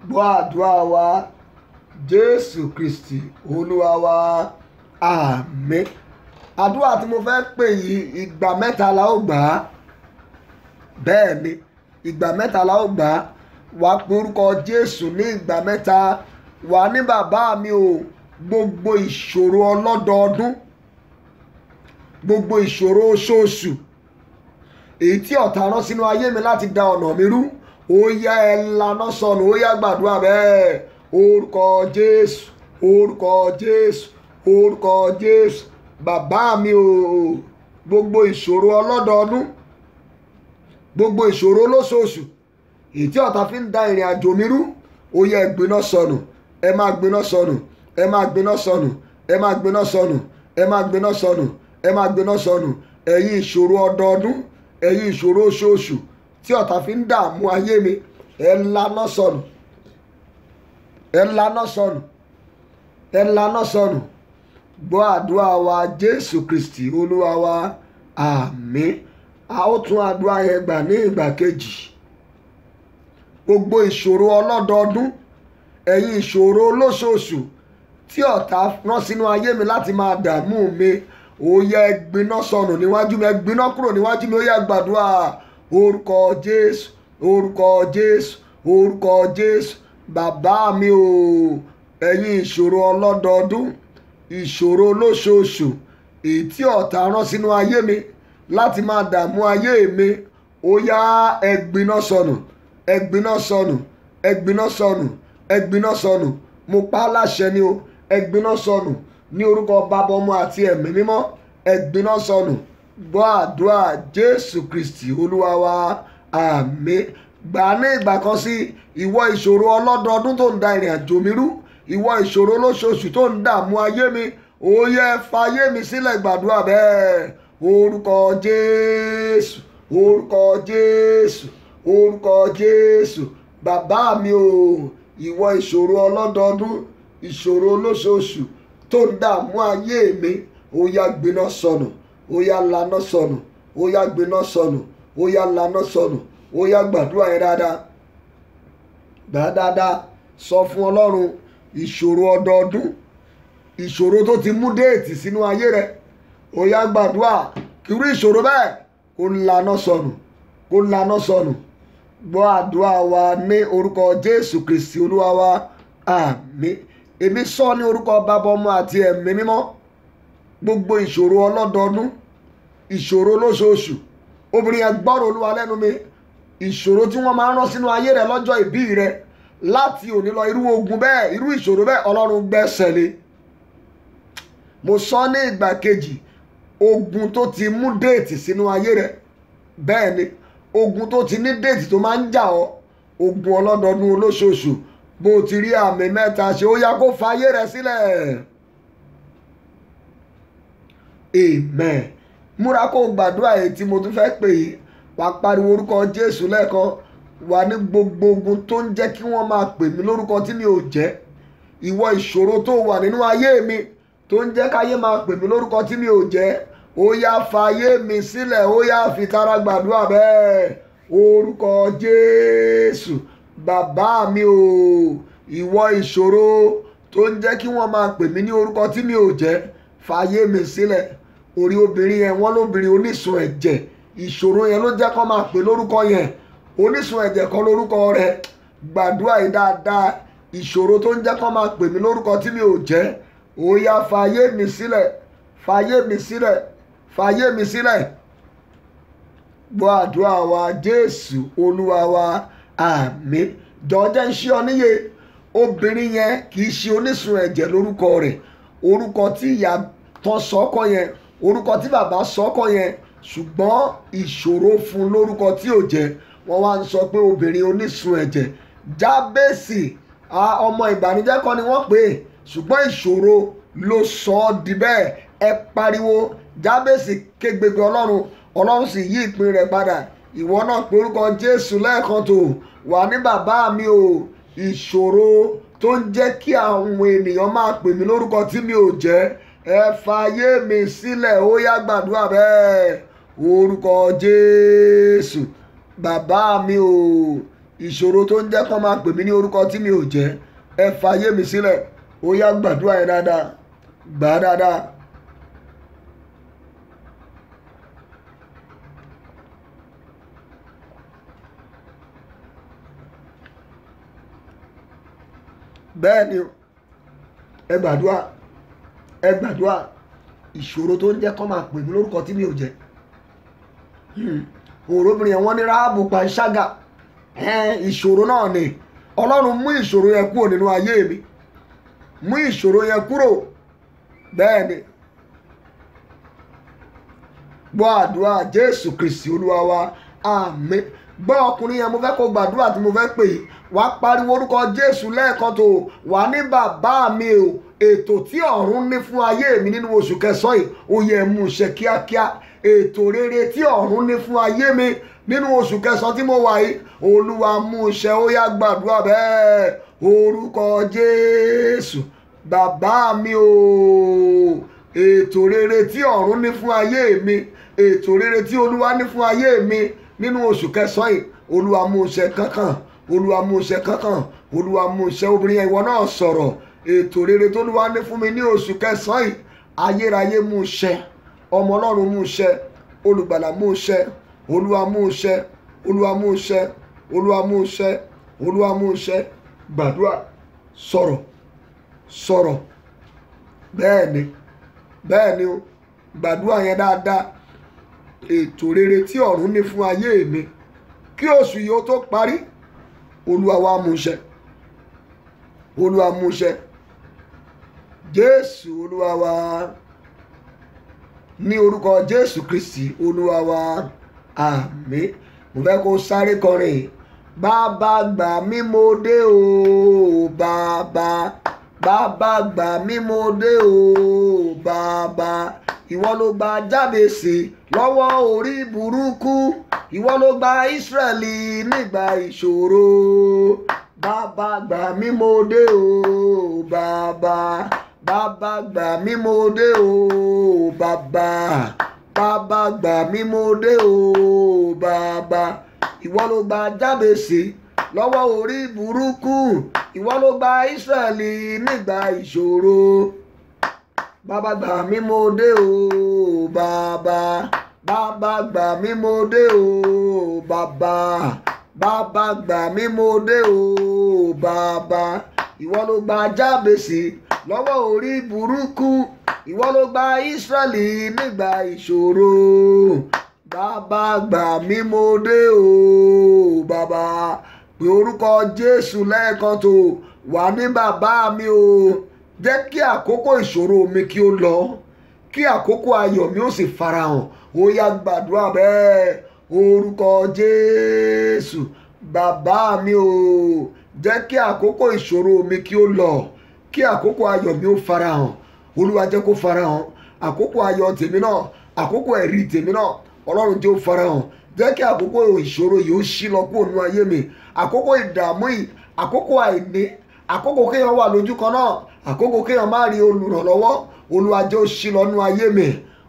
Gbọ́ àdúrà wa, Jésù Kristi Olúwa wa, àmín. Àdúrà tí mo fẹ́ pè yìí, ìgbà mẹ́ta la ó gbà á. Bẹ́ẹ̀ ni, ìgbà mẹ́ta la ó gbà á. Wà á pe orúkọ Jésù ní ìgbà mẹ́ta. Wà ní bàbá mi o, gbogbo ìṣòro ọlọ́dọọdún, gbogbo ìṣòro oṣooṣù, èyí tí ọ̀tá rán sínú ayé mi láti da ọ̀nà mi rú, ó yá ẹ laná sọnù. Ó yá gbàdúrà bẹ́ẹ̀. Orúkọ Jésù, orúkọ Jésù, orúkọ Jésù. Bàbá mi o, gbogbo ìṣòro ọlọ́dọọdún, gbogbo ìṣòro olóṣooṣù, èyí tí ọ̀tá fi ń da ìrìn àjò mi rú, ó yá ẹ gbiná sọnù, ẹ máa gbiná sọnù, ẹ máa gbiná sọnù, ẹ máa gbiná sọnù, ẹ máa gbiná sọnù, ẹ máa gbiná sọnù. Ẹ̀yin ìṣòro ọdọọdún, ẹ̀yin ìṣòro oṣooṣù tí ọ̀tá fi ń dààmú ayé mi, ẹ laná sọnù, ẹ laná sọnù, ẹ laná sọnù. Gbọ́ àdúrà wa, Jésù Kristi Olúwa wa, àmín. A ó tún àdúrà yẹn gbà ní ìgbà kejì. Gbogbo ìṣòro ọlọ́dọọdún, ẹ̀yin ìṣòro olóṣooṣù tí ọ̀tá rán sínú ayé mi láti máa dààmú mi, ó yá ẹ gbiná sọnù níwájú mi, ẹ gbiná kúrò níwájú mi. Ó yá gbàdúrà. Orúkọ Jésù, orúkọ Jésù, orúkọ Jésù. Bàbá mi o, ẹ̀yin ìṣòro ọlọ́dọọdún, ìṣòro olóṣooṣù, èyí tí ọ̀tá rán sínú ayé mi láti máa dààmú ayé mi, ó yá ẹ gbiná sọnù, ẹ gbiná sọnù, ẹ gbiná sọnù, ẹ gbiná sọnù. Mo pa á láṣẹ ni o, ẹ gbiná sọnù ní orúkọ Bàbá, Ọmọ àti Ẹ̀mí Mímọ́. Ẹ gbiná sọnù. Gbọ́ àdúrà, Jésù Kristi Olúwa wa, àmín. Gbà ní ìgbà kan sí. Ìwọ ìṣòro ọlọ́dọọdún tó ń da ìrìn àjò mi rú, ìwọ ìṣòro olóṣooṣù tó ń dààmú ayé mi, ó yá ẹ fayé mi sílẹ̀. Gbàdúrà bẹ́ẹ̀. Orúkọ Jésù, orúkọ Jésù, orúkọ Jésù. Bàbá mi o, ìwọ ìṣòro ọlọ́dọọdún, ìṣòro olóṣooṣù tó ń dààmú ayé mi, ó yá gbiná sọnù, ó yá laná sọnù, ó yá gbiná sọnù, ó yá laná sọnù. Ó yá gbàdúrà yẹn dáadáa, gbà dáadáa. Sọ fún Ọlọ́run, ìṣòro ọdọọdún, ìṣòro tó ti mú déètì sínú ayé rẹ, ó yá gbàdúrà kí irú ìṣòro bẹ́ẹ̀ kó laná sọnù, kó laná sọnù. Gbọ́ àdúrà wa ní orúkọ Jésù Kristi Olúwa wa, àmín. Èmi sọ ní orúkọ Bàbá, Ọmọ àti Ẹ̀mí Mímọ́. Gbogbo ìṣòro ọlọ́dọọdún, ìṣòro olóṣooṣù, obìnrin yẹn gbọ́rọ̀ Olúwa lẹ́nu mi. Ìṣòro tí wọ́n máa ń rán sínú ayé rẹ lọ́jọ́ ìbí rẹ, láti òní lọ, irú ogun bẹ́ẹ̀, irú ìṣòro bẹ́ẹ̀, Ọlọ́run gbẹ́sẹ̀ lé. Mo sọ ní ìgbà kejì, ogun tó ti mú déètì sínú ayé rẹ, bẹ́ẹ̀ ni, ogun tó ti ní déètì tó máa ń jà ọ́, ogun ọlọ́dọọdún olóṣooṣù, bó ti rí àmì mẹ́ta ṣe, ó yá kó fayé rẹ sílẹ̀. Amen. Múra kó gbàdúrà èyí tí mo tún fẹ́ pè yìí. Wàá pariwo orúkọ Jésù lẹ́ẹ̀kan. Wà ní gbogbo ogun tó ń jẹ́ kí wọ́n máa pè mí lórúkọ tí mi ò jẹ́, ìwọ ìṣòro tó wà nínú ayé mi tó ń jẹ́ káyé máa pè mí lórúkọ tí mi ò jẹ́, ó yá fàyè mi sílẹ̀, ó yá fi tara gbàdúrà bẹ́ẹ̀. Orúkọ Jésù. Bàbá mi o, ìwọ ìṣòro tó ń jẹ́ kí wọ́n máa pè mí ní orúkọ tí mi ò jẹ́, fàyè mi sílẹ̀. Orí obìnrin yẹn, wọ́n lóbìnrin onísun ẹ̀jẹ̀, ìṣòro yẹn ló jẹ́ kó máa pè lórúkọ yẹn. Onísun ẹ̀jẹ̀ kọ́ lórúkọ rẹ̀. Gbàdúrà yìí dáadáa. Ìṣòro tó ń jẹ́ kó máa pè mí lórúkọ tí mi ò jẹ́, ó yá fàyè mi sílẹ̀, fàyè mi sílẹ̀, fàyè mi sílẹ̀. Gbọ́ àdúrà wa Jésù Olúwa wa, àmín. Jọ̀ọ́ ń ṣí ọ níyè, obìnrin yẹn kì í ṣe onísun ẹ̀jẹ̀ lórúkọ rẹ̀. Orúkọ tí ìyá tán sọ́kọ yẹn, orúkọ tí bàbá sọ́kọ yẹn, ṣùgbọ́n ìṣòro fún lórúkọ tí ò jẹ́. Wọ́n wá ń sọ pé obìnrin onísun ẹ̀jẹ̀. Jábésì, ọmọ ìbànújẹ́ kọ́ ni wọ́n pè é, ṣùgbọ́n ìṣòro ló sọ ọ́ di bẹ́ẹ̀. Ẹ pariwo, Jábésì kégbe pé Ọlọ́run, Ọlọ́run sì yí ìpín rẹ̀ padà. Ìwọ náà pe orúkọ Jésù lẹ́ẹ̀kan tó wà ní bàbá mi o. Ìṣòro tó ń jẹ́ kí àwọn ènìyàn máa pè mí lórúkọ tí mi ò jẹ́, ẹ fàyè mi sílẹ̀, ó yá gbàdúrà bẹ́ẹ̀. Orúkọ Jésù. Bàbá mi o, ìṣòro tó ń jẹ́ kó máa pè mí ní orúkọ tí mi ò jẹ́, ẹ fàyè mi sílẹ̀, ó yá gbàdúrà yẹn dáadáa, gbà á dáadáa. Bẹ́ẹ̀ ni ẹ gbàdúrà, ẹ gbàdúrà. Ìṣòro tó ń jẹ́ kó máa pè mí lórúkọ tí mi ò jẹ́. Òróbìnrin yẹn wọ́n ní Ráhábù panṣágà. Ìṣòro náà ni. Ọlọ́run mú ìṣòro yẹn kúrò nínú ayé mi, mú ìṣòro yẹn kúrò. Bẹ́ẹ̀ ni. Gbọ́ àdúrà Jésù Kristi Olúwa wa, àmín. Gbọ́ ọkùnrin yẹn, mo fẹ́ kó gbàdúrà tí mo fẹ́ pè é. Wà á pariwo orúkọ Jésù lẹ́ẹ̀kan tó wà ní bàbá mi o. Ètò tí ọ̀run ní fún ayé mi nínú oṣù kẹsàn-án yìí, ó yẹ mú ṣẹ kíákíá. Ètò rere tí ọ̀run ní fún ayé mi nínú oṣù kẹsàn-án tí mo wà yìí, Olúwa mú ṣẹ, ó yá gbàdúrà bẹ́ẹ̀. Orúkọ Jésù. Bàbá mi o, ètò rere tí ọ̀run ní fún ayé mi, ètò rere tí Olúwa ní fún ayé mi nínú oṣù kẹsàn-án yìí, Olúwa mú ṣẹ kankan, Olúwa mú ṣẹ kankan, Olúwa mú ṣẹ. Obìnrin yẹn, ìwọ náà sọ̀rọ̀. Ètò rere tó Olúwa ní fún mi ní oṣù kẹsàn-án yìí, ayérayé mú ṣẹ, ọmọ Ọlọ́run mú ṣẹ, olùgbàlà mú ṣẹ, Olúwa mú ṣẹ, Olúwa mú ṣẹ, Olúwa mú ṣẹ, Olúwa mú ṣẹ. Gbàdúrà, sọ̀rọ̀, sọ̀rọ̀. Bẹ́ẹ̀ ni, bẹ́ẹ̀ ni o. Gbàdúrà yẹn dáadáa. Ètò rere tí ọ̀run ní fún ayé mi kí oṣù yìí ó tó parí, Olúwa wá mú ṣẹ, Olúwa mú ṣẹ. Jésù Olúwa wa, ní orúkọ Jésù Kristi Olúwa wa, àmín. Mo fẹ́ kó sáré kọrin. Bàbá gbà mí mo dé o, bàbá, bàbá gbà mí mo dé o, bàbá. Ìwọ ló gba Jábésì lọ́wọ́ orí burúkú, ìwọ ló gba Ísírẹ́lì nígbà ìṣòro. Bàbá gbà mí mo dé o, bàbá, bàbá gbà mí mo dé o, bàbá, bàbá gbà mí mo dé o, bàbá. Ìwọ ló gba Jábésì lọ́wọ́ orí burúkú, ìwọ ló gba Ísírẹ́lì nígbà ìṣòro. Bàbá gbà mí mo dé o, bàbá, bàbá gbà mí mo dé o, bàbá, bàbá gbà mí mo dé o, bàbá. Ìwọ ló gba Jábésì lọ́wọ́ orí burúkú, ìwọ ló gba Ísírẹ́lì nígbà ìṣòro. Bàbá gbà mí mo dé o, bàbá. Pé orúkọ Jésù lẹ́ẹ̀kan tó wà ní bàbá mi o. Jẹ́ kí àkókò ìṣòro mi kí ó lọ, kí àkókò ayọ̀ mi ó sì farahàn. Ó yá gbàdúrà bẹ́ẹ̀. Orúkọ Jésù. Bàbá mi o, jẹ́ kí àkókò ìṣòro mi kí ó lọ, kí àkókò ayọ̀ mi ó farahàn. Olúwa jẹ́ kó farahàn. Àkókò ayọ̀ tèmi náà, àkókò ẹ̀rí tèmi náà, Ọlọ́run jẹ́ ó farahàn. Jẹ́ kí àkókò ìṣòro yìí ó ṣí lọ kúrò nínú ayé mi. Àkókò ìdààmú yìí, àkókò àìní, àkókò kéèyàn wà lójú kan náà, àkókò kéèyàn má rí olùrànlọ́wọ́, Olúwa jẹ́ ó ṣí lọ nínú ayé mi,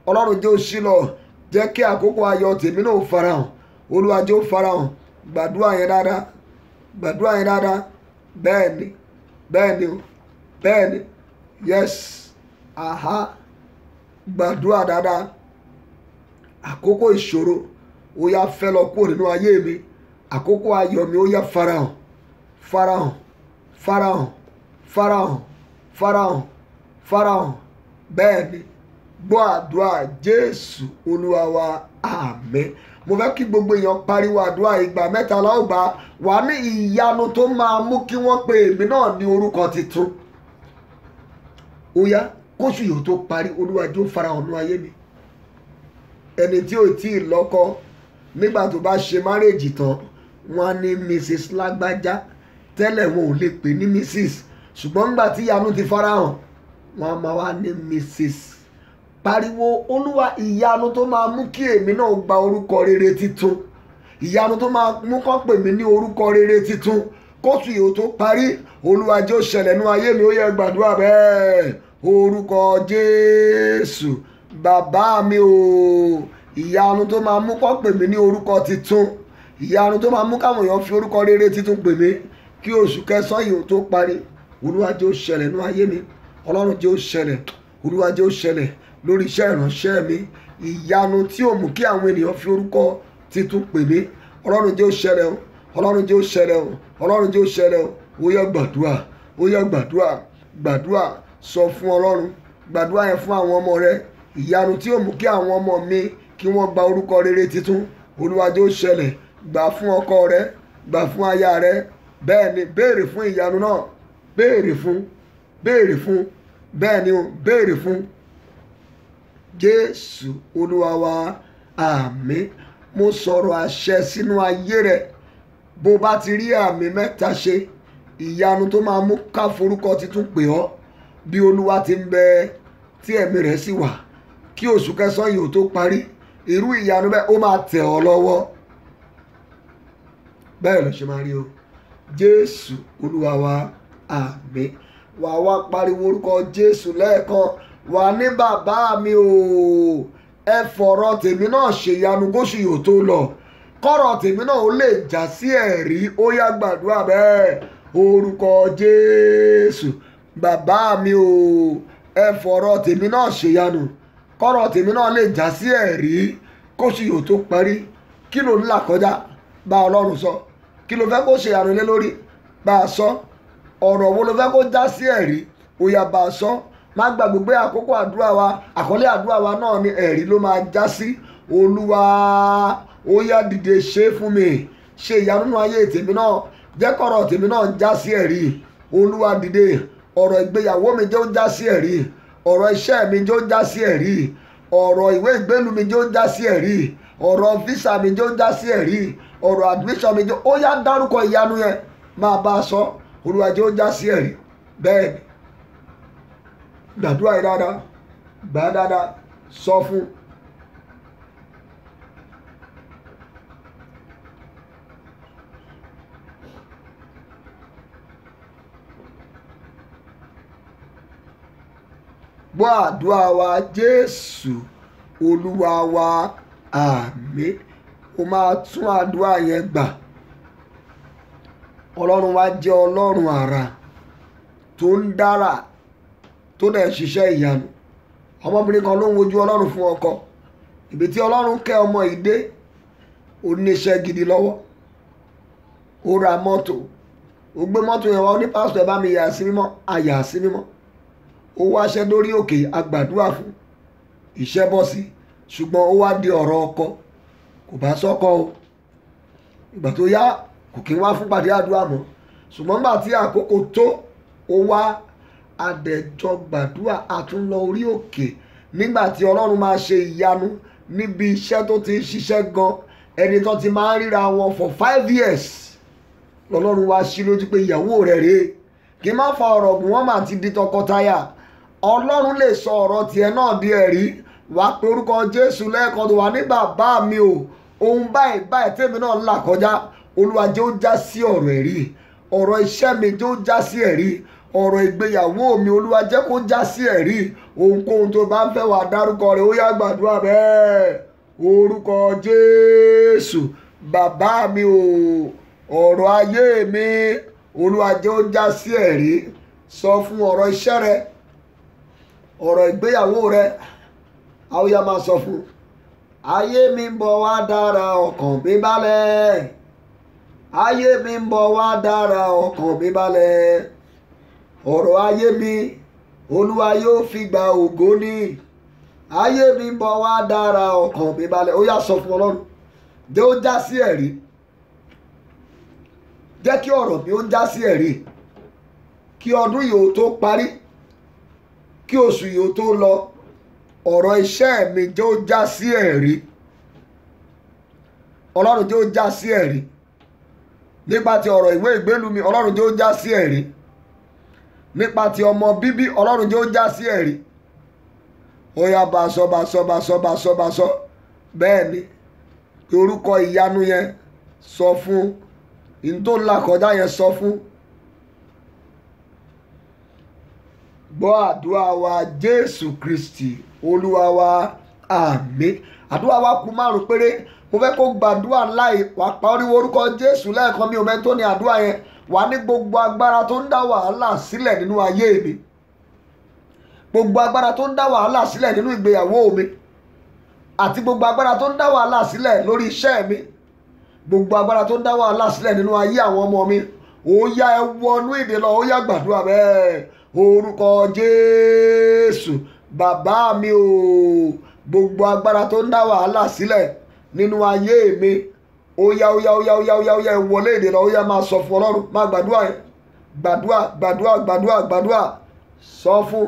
Ọlọ́run jẹ́ ó ṣí lọ, jẹ́ kí àkókò ayọ̀ tèmi náà farahàn, Olúwa jẹ́ ó farahàn. Gbàdúrà yẹn dáadáa, gbàdúrà yẹn dáadáa. Bẹ́ẹ̀ni, bẹ́ẹ̀ni o, bẹ́ẹ̀ni, yes, gbàdúrà dáadáa. Àkókò ìṣòro ó yá fẹ́ lọ kúrò nínú ayé mi, àkókò ayọ̀ mi ó yá farahàn, farahàn, farahàn, farahàn, farahàn, farahàn. Bẹ́ẹ̀ni, gbọ́ àdúrà Jésù Olúwa wa, àmín. Mo fẹ́ kí gbogbo èèyàn pariwo àdúrà ìgbà mẹ́ta la ó gbà. Wà ní ìyanu tó máa mú kí wọ́n pe èmi náà ní orúkọ tuntun. Ó yá kóṣù yóò tó parí, Olúwa jẹ́ ó farahàn nínú ayé mi. Ẹni tí ò tí ì lọ́kọ, nígbà tó bá ṣe márèjì tán, wọ́n á ní Mrs. Lágbájá, tẹ́lẹ̀ wọn ò lè pè ní Mrs. ṣùgbọ́n nígbà tí ìyanu ti farahàn, wọ́n á máa wá ní Mrs. Pariwo, Olúwa ìyanu tó máa mú kí èmi náà gba orúkọ rere titun, ìyanu tó máa mú kán pè mí ní orúkọ rere titun, kóṣù yìí ó tó parí, Olúwa jẹ́ ó ṣẹlẹ̀ nínú ayé mi. Ó yẹ gbàdúrà bẹ́ẹ̀. Orúkọ Jésù, bàbá mi o, ìyanu tó máa mú kán pè mí ní orúkọ titun, ìyanu tó máa mú káwọn èèyàn fi orúkọ rere titun pè mí kí oṣù kẹsàn-án yìí ó tó parí, Olúwa jẹ́ ó ṣẹlẹ̀ nínú ayé mi. Ọlọ́run jẹ́ ó ṣẹlẹ̀, Olúwa jẹ́ ó ṣẹlẹ̀ lórí iṣẹ́ ìránṣẹ́ mi. Ìyanu tí ò mú kí àwọn ènìyàn fi orúkọ titun pè mí, Ọlọ́run jẹ́ ó ṣẹlẹ̀ o, Ọlọ́run jẹ́ ó ṣẹlẹ̀ o, Ọlọ́run jẹ́ ó ṣẹlẹ̀ o. Ó yá gbàdúrà, ó yá gbàdúrà, gbàdúrà, sọ fún Ọlọ́run, gbàdúrà yẹn fún àwọn ọmọ rẹ. Ìyanu tí ò mú kí àwọn ọmọ mi kí wọ́n gba orúkọ rere titun, Olúwa jẹ́ ó ṣẹlẹ̀. Gbà fún ọkọ rẹ, gbà fún aya rẹ. Bẹ́ẹ̀ ni, béèrè fún ìyanu náà, béèrè fún, béèrè fún. Bẹ́ẹ̀ ni o, béèrè fún. Jésù Olúwa wa, àmín. Mo sọ̀rọ̀ àṣẹ sínú ayé rẹ̀. Bó bá ti rí àmì mẹ́ta ṣe, ìyanu tó máa mú ká forúkọ titun pè ọ́ bí Olúwa ti ń bẹ tí ẹ̀mí rẹ̀ sì wà, kí oṣù kẹsàn-án yìí ó tó parí, irú ìyanu bẹ́ẹ̀ ó máa tẹ̀ ọ́ lọ́wọ́. Bẹ́ẹ̀ ló ṣe máa rí o. Jésù Olúwa wa, àmín. Wà wá pariwo orúkọ Jésù lẹ́ẹ̀kan. Wà ní bàbá mi o, ẹ fọ̀rọ̀ tèmi náà ṣèyanu kóṣù yìí ó tó lọ, kọ́rọ̀ tèmi náà ó lè já sí ẹ̀rí. Ó yá gbàdúrà bẹ́ẹ̀. Orúkọ Jésù, bàbá mi o, ẹ fọ̀rọ̀ tèmi náà ṣèyanu, kọ́rọ̀ tèmi náà lè já sí ẹ̀rí kóṣù yìí ó tó parí. Kí ló ń là kọjá? Bá Ọlọ́run sọ. Kí ló fẹ́ kó ṣèyanu lé lórí? Bá a sọ. Ọ̀rọ̀ wo ló fẹ́ kó já sí ẹ̀rí? Ó yá bá a sọ. Má gbàgbé pé àkókò àdúrà wa, àkọlé àdúrà wa náà ni ẹ̀rí ló máa já sí. Olúwa, ó yá dìde ṣe fún mi, ṣe ìyanu nínú ayé tèmi náà, jẹ́ kọ́rọ̀ tèmi náà já sí ẹ̀rí. Olúwa dìde, ọ̀rọ̀ ìgbéyàwó mi jẹ́ ó já sí ẹ̀rí, ọ̀rọ̀ iṣẹ́ mi jẹ́ ó já sí ẹ̀rí, ọ̀rọ̀ ìwé ìgbélú mi jẹ́ ó já sí ẹ̀rí, ọ̀rọ̀ físà mi jẹ́ ó já sí ẹ̀rí, ọ̀rọ̀ admission mi jẹ́ ó yá dárúkọ ìyanu yẹn, máa bá a sọ. Olúwa jẹ́ ó já sí ẹ̀rí. Bẹ́ẹ̀ ni, gbàdúrà yìí dáadáa, gbà á dáadáa, sọ fún. Gbọ́ àdúrà wa Jésù Olúwa wa, àmín. O máa tún àdúrà yẹn gbà. Ọlọ́run wa jẹ́ Ọlọ́run àrà tó ń dára, tó dẹ̀ ṣiṣẹ́ ìyanu. Ọmọbìnrin kan ló ń wojú Ọlọ́run fún ọkọ. Ibi tí Ọlọ́run kẹ́ ọmọ yìí dé, ó ní iṣẹ́ gidi lọ́wọ́, ó ra mọ́tò, ó gbé mọ́tò yẹn wá, ó ní pásítọ̀ ẹ bá mi yà sí mímọ́, a yà sí mímọ́. Ó wáṣẹ́ lórí òkè, agbàdúrà fún, iṣẹ́ bọ́ sí, ṣùgbọ́n ó wá di ọ̀rọ̀ ọkọ, kò bá sọ́kọ o. Ìgbà tó yá kò kí ń wá fún pàdé àdúrà mọ́, ṣùgbọ́n nígbà tí àkókò tó, ó wá adẹ̀jọ gbàdúrà, àtúnlọ orí òkè. Nígbà tí Ọlọ́run máa ṣe ìyanu níbi iṣẹ́ tó ti ń ṣiṣẹ́ gan, ẹni tó ti máa ń ríra wọn for 5 years, lọ́lọ́run wá sí lójú pé ìyàwó rẹ̀ rèé. Kí n má fa ọ̀rọ̀ gùn, wọ́n máa ti di tọkọtaya. Ọlọ́run lè sọ ọ̀rọ̀ tiẹ̀ náà di ẹ̀rí. Wà á pe orúkọ Jésù lẹ́ẹ̀kan tó wà ní bàbá mi o, ohun báyìí báyìí tèmi náà là kọjá, Olúwa jẹ́ ó já sí ọ̀rọ̀ ẹ̀rí. ọ̀rọ̀ iṣẹ́ mi jẹ́ ó já sí ẹ̀rí, ọ̀rọ̀ ìgbéyàwó mi Olúwa jẹ́ kó já sí ẹ̀rí. Ohunkóhun tó bá ń fẹ́ wá dárúkọ rẹ̀, ó yá gbàdúrà bẹ́ẹ̀. Orúkọ Jésù. Bàbá mi o, ọ̀rọ̀ ayé mi Olúwa jẹ́ ó já sí ẹ̀rí. Sọ fún ọ̀rọ̀ iṣẹ́ rẹ, ọ̀rọ̀ ìgbéyàwó rẹ, a ó yá máa sọ fún. Ayé mi ń bọ̀ wá dára, ọkàn mi balẹ̀. Ayé mi ń bọ̀ wá dára, ọkàn mi balẹ̀. Ọ̀rọ̀ ayé mi Olúwa yóò fi gba ògo ní. Ayé mi ń bọ̀ wá dára, ọkàn mi balẹ̀. Ó yá sọ fún Ọlọ́run, jẹ́ ó já sí ẹ̀rí. Jẹ́ kí ọ̀rọ̀ mi ó já sí ẹ̀rí. Kí ọdún yìí ó tó parí, kí oṣù yìí ó tó lọ, ọ̀rọ̀ iṣẹ́ mi jẹ́ ó já sí ẹ̀rí. Ọlọ́run jẹ́ ó já sí ẹ̀rí. Nípa ti ọ̀rọ̀ ìwé ìgbélú mi, Ọlọ́run jẹ́ ó já sí ẹ̀rí. Nípa ti ọmọ bíbí, Ọlọ́run jẹ́ ó já sí ẹ̀rí. Ó yá bá sọ, bá sọ, bá sọ, bá sọ, bá sọ. Bẹ́ẹ̀ ni pé orúkọ ìyanu yẹn sọ fún, ìyẹn tó ń là kọjá yẹn sọ fún. Gbọ́ àdúrà wa Jésù Kristi Olúwa wa, àmín. Àdúrà wa kù 5 péré. Mo fẹ́ kó gbàdúrà ńlá yìí, wàá pariwo orúkọ Jésù lẹ́ẹ̀kan. Mi ò mẹ́ni tó ní àdúrà yẹn. Wà ní gbogbo agbára tó ń dá wàhálà sílẹ̀ nínú ayé mi, gbogbo agbára tó ń dá wàhálà sílẹ̀ nínú ìgbéyàwó mi, àti gbogbo agbára tó ń dá wàhálà sílẹ̀ lórí iṣẹ́ mi, gbogbo agbára tó ń dá wàhálà sílẹ̀ nínú ayé àwọn ọmọ mi, ó yá ẹ wọnú ìdè lọ. Ó yá gbàdúrà bẹ́ẹ̀. Orúkọ Jésù. Bàbá mi o, gbogbo agbára tó ń dá wàhálà sílẹ̀ nínú ayé mi, ó yá ó yá ó yá ó yá ó yá ó yá ẹ wọlé ìdè lọ. Ó yá máa sọ fún Ọlọ́run, máa gbàdúrà yẹn. Gbàdúrà, gbàdúrà, gbàdúrà, gbàdúrà. Sọ fún.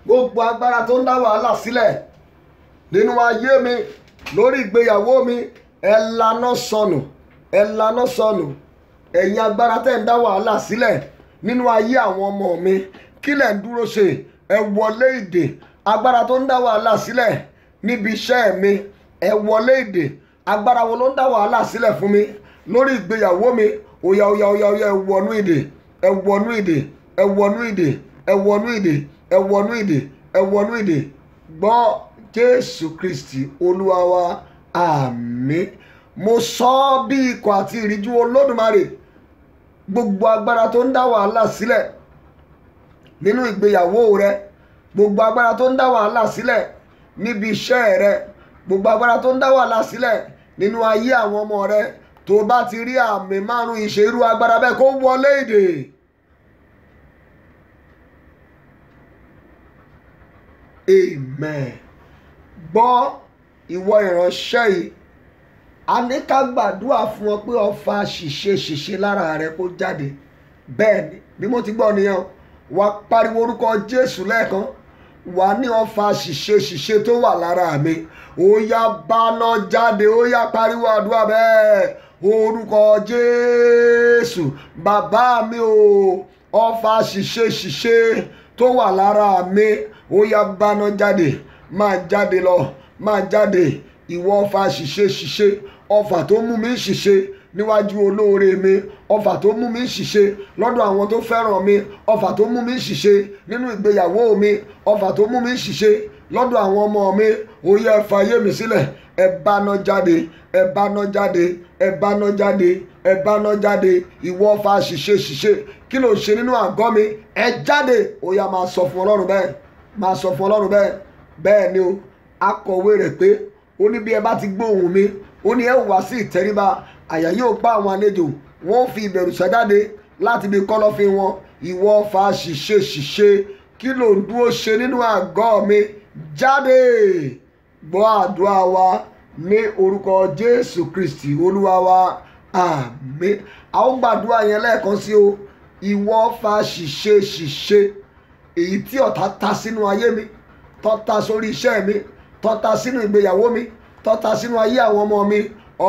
Gbogbo agbára tó ń dá wàhálà sílẹ̀ nínú ayé mi, lórí ìgbéyàwó mi, ẹ laná sọnù, ẹ laná sọnù. Ẹ̀yin agbára tẹ́ ń dá wàhálà sílẹ̀ nínú ayé àwọn ọmọ mi, kí lẹ̀ ń dúró ṣe? Ẹ wọlé ìdè. Agbára tó ń dá wàhálà sílẹ̀ níbi iṣẹ́ mi, ẹ wọlé ìdè. Agbára wo ló ń dá wàhálà sílẹ̀ fún mi lórí ìgbéyàwó mi? Ó yá ó yá ó yá ó yá ẹ wọnú ìdè, ẹ wọnú ìdè, ẹ wọnú ìdè, ẹ wọnú ìdè, ẹ wọnú ìdè, ẹ wọnú ìdè. Gbọ́ Jésù Kristi Olúwa wa, àmín. Mo sọ ọ́ bí ikọ̀ àti ìríjú Olódùmarè, gbogbo agbára tó ń dá wàhálà sílẹ̀ nínú ìgbéyàwó rẹ, gbogbo agbára tó ń dá wàhálà sílẹ̀ níbi iṣẹ́ rẹ, gbogbo agbára tó ń dá wàhálà sílẹ̀ nínú ayé àwọn ọmọ rẹ, tó bá ti rí àmì 5 ìṣerú agbára bẹ́ẹ̀, kó wọlé ìdè. Amen. Gbọ́ ìwọ ìránṣẹ́ yìí, a ní ká gbàdúrà fún ọ pé ọfà ṣìṣe lára rẹ kó jáde. Bẹ́ẹ̀ ni, bí mo ti gbọ́ nìyẹn, wà á pariwo orúkọ Jésù lẹ́ẹ̀kan. Wà á ní ọfà ṣìṣe tó wà lára mi, ó yá báná jáde. Ó yá pariwo àdúrà bẹ́ẹ̀. Orúkọ Jésù. Bàbá mi o, ọfà ṣìṣe tó wà lára mi, ó yá báná jáde. Máa jáde lọ, máa jáde. Ìwọ ọfà ṣìṣe, ọfà tó mú mi ṣìṣe níwájú olóore mi, ọfà tó mú mi ṣìṣe lọ́dọ̀ àwọn tó fẹ́ràn mi, ọfà tó mú mi ṣìṣe nínú ìgbéyàwó mi, ọfà tó mú mi ṣìṣe lọ́dọ̀ àwọn ọmọ mi, ó yá ẹ fàyè mi sílẹ̀. Ẹ báná jáde, ẹ báná jáde, ẹ báná jáde, ẹ báná jáde. Ìwọ ọfà ṣìṣe, kí ló ṣe nínú àgọ́ mi? Ẹ jáde. Ó yá máa sọ fún Ọlọ́run bẹ́ẹ̀, máa sọ fún Ọlọ́run bẹ́ẹ̀. Bẹ́ẹ̀ ni o, akọ̀wé rẹ̀ pé ó ní bí ẹ bá ti gbóhùn mi, ó ní ẹ wá sí ìtẹríba, àyà yóò pa àwọn àlejò, wọ́n fi ìbẹ̀rù ṣàjáde láti ibi kọ́lọ́fín wọn. Ìwọ ọfà ṣìṣe, kí ló ń dúró ṣe nínú àgọ́ mi? Jáde. Gbọ́ àdúrà wa ní orúkọ Jésù Kristi Olúwa wa, àmín. A ó gbàdúrà yẹn lẹ́ẹ̀kan sí o. ìwọ ọfà ṣìṣe ṣìṣe èyí tí ọ̀tá ta sínú ayé mi, tó ta sórí iṣẹ́ mi, tó ta sínú ìgbéyàwó mi, tó ta sínú ayé àwọn ọmọ mi,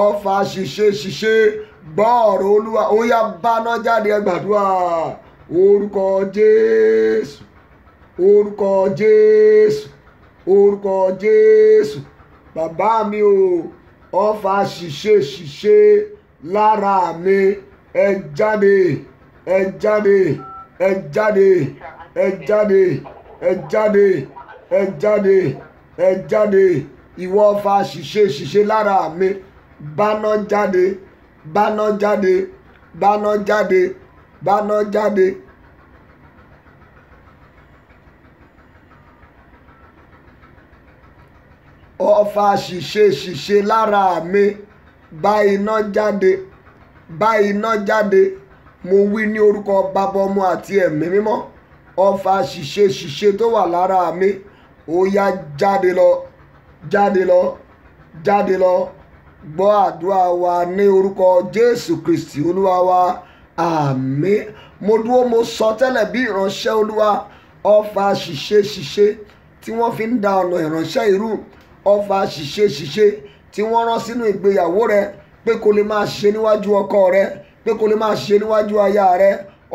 ọfà ṣìṣe ṣìṣe gbọ́ ọ̀rọ̀ Olúwa, ó yá báná jáde. Ẹ gbàdúrà orúkọ Jésù, orúkọ Jésù, orúkọ Jésù. Bàbá mi o, ọfà ṣìṣe ṣìṣe lára mi, ẹ jáde, ẹ jáde, ẹ jáde, ẹ jáde, ẹ jáde, ẹ jáde, ẹ jáde. Ìwọ ọfà ṣìṣe ṣìṣe lára mi, báná jáde, báná jáde, báná jáde, báná jáde. Ọfà ṣìṣe ṣìṣe lára mi, bá iná jáde, bá iná jáde. Mo wí ní orúkọ Baba, Ọmọ àti Ẹ̀mí Mímọ́. Ọfà ṣìṣe ṣìṣe tó wà lára mi, ó yá jáde lọ, jáde lọ, jáde lọ. Gbọ́ àdúrà wa ní orúkọ Jésù Kristi Olúwa wa, àmín. Mo dúró, mo sọ tẹ́lẹ̀ bí ìránṣẹ́ Olúwa, ọfà ṣìṣe ṣìṣe tí wọ́n fi ń da ọ̀nà ìránṣẹ́ irú, ọfà ṣìṣe ṣìṣe tí wọ́n rán sínú ìgbéyàwó rẹ pé kó lè máa ṣe níwájú ọkọ rẹ, pé kó lè máa ṣe níwájú aya rẹ.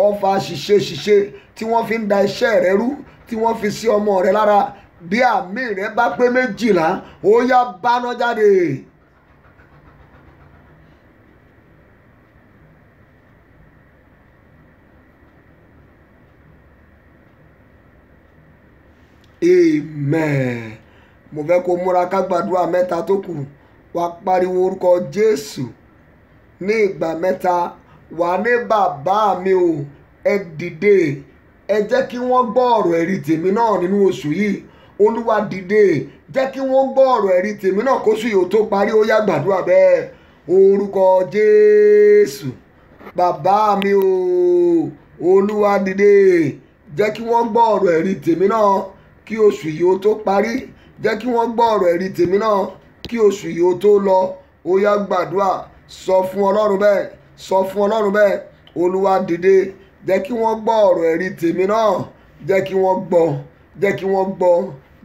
Ọfà ṣìṣe ṣìṣe tí wọ́n fi ń da iṣẹ́ rẹ rú, tí wọ́n fi sí ọmọ rẹ lára. Bí àmì rẹ bá pé 12, ó yá báná jáde. Amen. Mo fẹ́ kó múra ká gbàdúrà mẹ́ta tó kù. Wá pariwo orúkọ Jésù ní ìgbà mẹ́ta. Wà ní bàbá mi o, ẹ dìde, ẹ jẹ́ kí wọ́n gbọ́ ọ̀rọ̀ ẹ̀rí tèmi náà nínú oṣù yìí. Olúwa dìde, jẹ́ kí wọ́n gbọ́ ọ̀rọ̀ ẹ̀rí tèmi náà kóṣù yìí ó tó parí. Ó yá gbàdúrà bẹ́ẹ̀. Orúkọ Jésù. Bàbá mi o, Olúwa dìde, jẹ́ kí wọ́n gbọ́ ọ̀rọ̀ ẹ̀rí tèmi náà kí oṣù yìí ó tó parí. Jẹ́ kí wọ́n gbọ́ ọ̀rọ̀ ẹ̀rí tèmi náà kí oṣù yìí ó tó lọ. Ó yá gbàdúrà, sọ fún Ọlọ́run bẹ́ẹ̀, sọ fún Ọlọ́run bẹ́ẹ̀. Olúwa dìde, jẹ́ kí wọ́n gbọ́ ọ̀rọ̀ ẹ̀rí tèmi náà, jẹ́ kí wọ́n gbọ́, jẹ́ kí wọ́n gbọ́,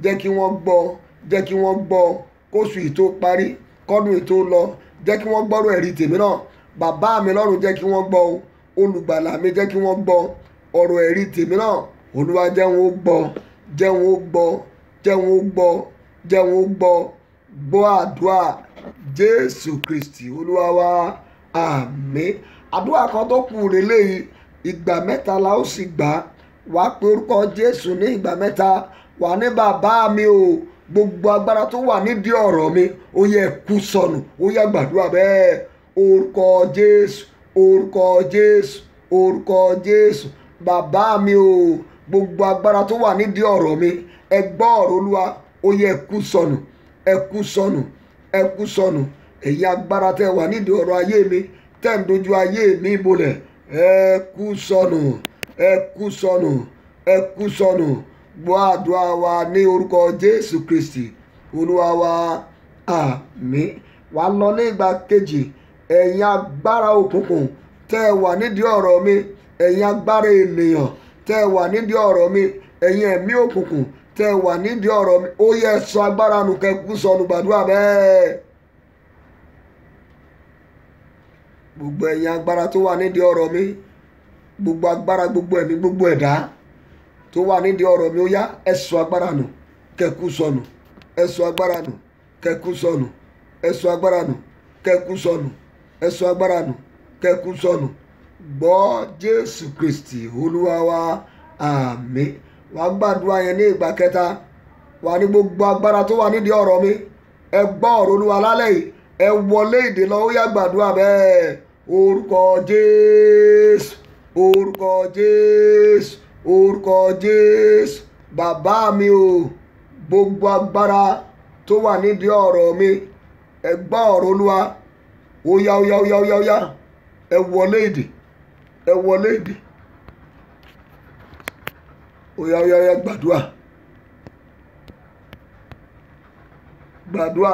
jẹ́ kí wọ́n gbọ́, jẹ́ kí wọ́n gbọ́ kóṣù yìí tó parí, kọ́dún yìí tó lọ. Jẹ́ kí wọ́n gbọ́rọ̀ ẹ̀rí tèmi náà. Bàbá mi lọ́run, jẹ́ kí wọ́n gbọ́ o. Olùgbàlà mi, jẹ́ kí wọ́n gbọ́ ọ̀rọ̀ ẹ̀rí tèmi náà. Olúwa jẹ́ wọn ó gbọ́, jẹ́ wọn ó gbọ́, jẹ́ wọn ó gbọ́, jẹ́ wọn ó gbọ́. Gbọ́ àdúrà Jésù Kristi Olúwa wa, àmín. Àdúrà kan tó kù lélẹ́yìí, ìgbà mẹ́ta la ó sì gbà. Wá pe orúkọ Jésù ní ìgbà mẹ́ta. Wà ní bàbá mi o, gbogbo agbára tó wà nídìí ọ̀rọ̀ mi, ó yẹ kú sọnù. Ó yá gbàdúrà bẹ́ẹ̀. Orúkọ Jésù, orúkọ Jésù, orúkọ Jésù. Bàbá mi o, gbogbo agbára tó wà nídìí ọ̀rọ̀ mi, ẹ gbọ́ ọ̀rọ̀ Olúwa, ó yẹ kú sọnù, ẹ kú sọnù, ẹ kú sọnù. Ẹ̀yin agbára tẹ́ wà nídìí ọ̀rọ̀ ayé mi, tẹ́ ń dojú ayé mi bolẹ̀, ẹ kú sọnù, ẹ kú sọnù, ẹ kú sọnù. Gbọ́ àdúrà wa ní orúkọ Jésù Kristi Olúwa wa, àmín. Wà lọ ní ìgbà kejì. Ẹ̀yin agbára òkùnkùn tẹ́ wà nídìí ọ̀rọ̀ mi, ẹ̀yin agbára ènìyàn tẹ́ wà nídìí ọ̀rọ̀ mi, ẹ̀yin ẹ̀mí òkùnkùn tẹ́ wà nídìí ọ̀rọ̀ mi, ó yẹ sọ agbára nù, kẹ́ kú sọnù. Gbàdúrà bẹ́ẹ̀. Gbogbo ẹ̀yin agbára tó wà nídìí ọ̀rọ̀ mi, gbogbo agbára, gbogbo ẹ̀mí, gbogbo ẹ̀dá tó wà nídìí ọ̀rọ̀ mi, ó yá ẹ sọ agbára nù, kẹ́ kú sọnù, ẹ sọ agbára nù, kẹ́ kú sọnù, ẹ sọ agbára nù, kẹ́ kú sọnù, ẹ sọ agbára nù, kẹ́ kú sọnù. Gbọ́ Jésù Kristi Olúwa wa, àmín. Wà gbàdúrà yẹn ní ìgbà kẹta. Wà ní gbogbo agbára tó wà nídìí ọ̀rọ̀ mi, ẹ gbọ́ ọ̀rọ̀ Olúwa lálẹ́ yìí, ẹ wọlé ìdè lọ. Ó yá gbàdúrà bẹ́ẹ̀. Orúkọ Jésù, orúkọ Jésù, orúkọ Jésù. Bàbá mi o, gbogbo agbára tó wà nídìí ọ̀rọ̀ mi, ẹ gbọ́ ọ̀rọ̀ Olúwa. Ó yá, ó yá, ó yá, ó yá, ó yá. Ẹ wọlé ìdè, ẹ wọlé ìdè. Ó yá, ó yá, ó yá, gbàdúrà, gbàdúrà,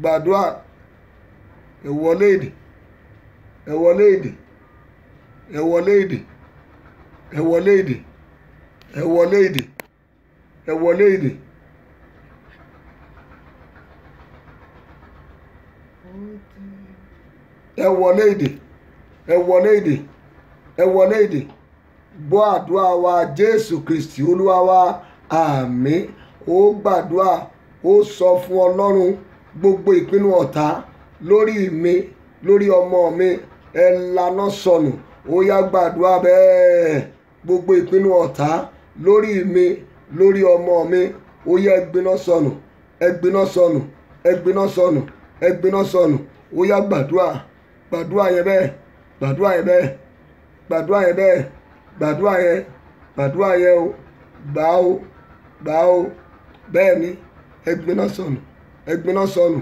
gbàdúrà. Ẹ wọlé ìdè, ẹ wọlé ìdè, ẹ ẹ wọlé ìdè, ẹ wọlé ìdè, ẹ wọlé ìdè, ẹ wọlé ìdè. ẹ wọlé ìdè, ẹ wọlé ìdè, ẹ wọlé ìdè. Gbọ́ àdúrà wa Jésù Kristi Olúwa wa, àmín. Ó gbàdúrà, ó sọ fún Ọlọ́run gbogbo ìpinnu ọ̀tá lórí mi, lórí ọmọ mi, ẹ laná sọnù. Ó yá gbàdúrà bẹ́ẹ̀. Gbogbo ìpinnu ọ̀tá lórí mi, lórí ọmọ mi, ó yá ẹ gbiná sọnù, ẹ gbiná sọnù, ẹ gbiná sọnù, ẹ gbiná sọnù. Ó yá gbàdúrà, gbàdúrà yẹn bẹ́ẹ̀, gbàdúrà yẹn bẹ́ẹ̀, gbàdúrà yẹn bẹ́ẹ̀, gbàdúrà yẹn, gbàdúrà yẹn o, gbà o, gbà o. Bẹ́ẹ̀ ni, ẹ gbiná sọnù, ẹ gbiná sọnù,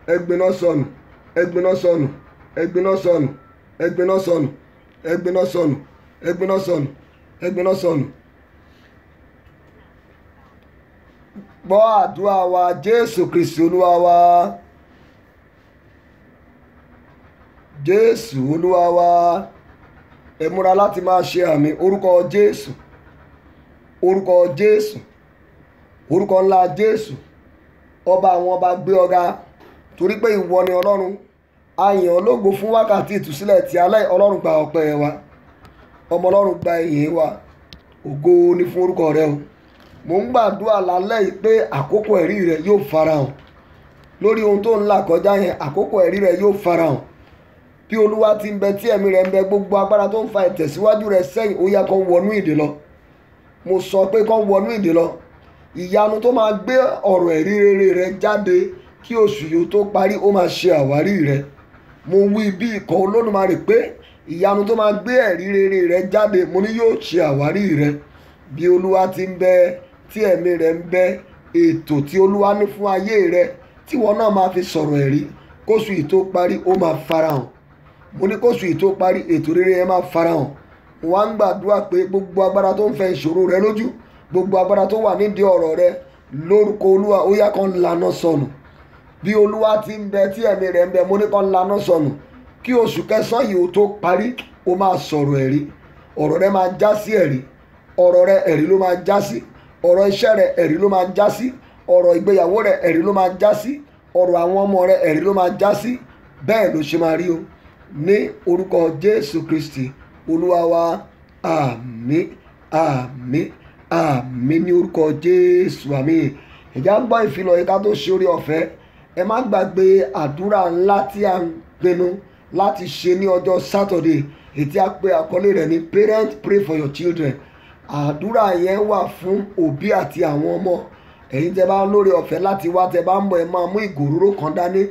ẹ gbiná sọnù, ẹ gbiná sọnù, ẹ gbiná sọnù, ẹ gbiná sọnù, ẹ gbiná sọnù, ẹ gbiná sọnù, ẹ gbiná sọnù. Gbọ́ àdúrà wa Jésù Kristi Olúwa wa. Jésù Olúwa wa. Ẹ múra láti máa ṣe àmì orúkọ Jésù, orúkọ Jésù, orúkọ ńlá Jésù. Ọba àwọn ọba gbé ọ̀gá torí pé ìwọ ni Ọlọ́run. A yìn ọ́ lógo fún wákàtí ìtúsílẹ̀ tí alẹ́. Ọlọ́run gba ọpẹ́ wa, ọmọ Ọlọ́run gba ìyìn wa. Ògo ni fún orúkọ rẹ o. Mo ń gbàdúrà lálẹ́ yìí pé àkókò ẹ̀rí rẹ yóò farahàn lórí ohun tó ń là kọjá yẹn. Àkókò ẹ̀rí rẹ yóò farahàn bí Olúwa ti ń bẹ tí ẹ̀mí rẹ̀ ń bẹ. Gbogbo agbára tó ń fa ìtẹ̀síwájú rẹ̀ sẹ́yìn, ó yá kán wọnú ìdè lọ. Mo sọ pé kán wọnú ìdè lọ. Ìyanu tó máa gbé ọ̀rọ̀ ẹ̀rí rere rẹ̀ jáde kí oṣù yìí tó parí, ó máa ṣe àwárí rẹ̀. Mo wí bí ikọ̀ Olódùmarè pé ìyanu tó máa gbé ẹ̀rí rere rẹ̀ jáde, mo ní yóò ṣe àwárí rẹ̀. Bí Olúwa ti ń bẹ tí ẹ̀mí rẹ̀ ń bẹ, ètò tí Olúwa ní fún ayé rẹ̀ tí wọn náà máa fi sọ̀rọ̀ ẹ̀rí kóṣù yìí tó parí, ó máa farahàn. Mo ní kóṣù yìí tó parí, ètò rere yẹn máa farahàn. Mo wá ń gbàdúrà pé gbogbo agbára tó ń fẹ́ ìṣòro rẹ lójú, gbogbo agbára tó wà nídìí ọ̀rọ̀ rẹ, lórúkọ Olúwa ó yá kán laná sọnù. Bí Olúwa ti ń bẹ tí ẹ̀mí rẹ̀ ń bẹ, mo ní kán laná sọnù. Kí oṣù kẹsàn-án yìí ó tó parí, ó máa sọ̀rọ̀ ẹ̀rí. Ọ̀rọ̀ rẹ máa já sí ẹ̀rí. Ọ̀rọ̀ rẹ ẹ̀rí ló máa já sí. Ọ̀rọ̀ iṣẹ́ rẹ ẹ̀rí ló máa já sí. Ọ̀rọ̀ ìgbéyàwó rẹ ẹ̀rí ló máa já sí. Ọ̀rọ̀ àwọn ọmọ rẹ ẹ̀rí ló máa já sí. Bẹ́ẹ̀ ló ṣe máa rí o. Ní orúkọ Jésù Kristi Olúwa wa, àmín, àmín, àmín ní orúkọ Jésù, àmín. Ẹ̀já gbọ́ ìfilọ̀ yìí ká tó ṣe orí ọ̀fẹ́. Ẹ má gbàgbé àdúrà ńlá tí a ń pinnu láti ṣe ní ọjọ́ Saturday, èyí tí a pè àkọlé rẹ̀ ní Parents Pray for Your Children. Àdúrà yẹn wà fún òbí àti àwọn ọmọ. Ẹ̀yin tẹ́ bá lórí ọ̀fẹ́ láti wá, tẹ́ bá ń bọ̀, ẹ máa mú ìgò òróró kan dání.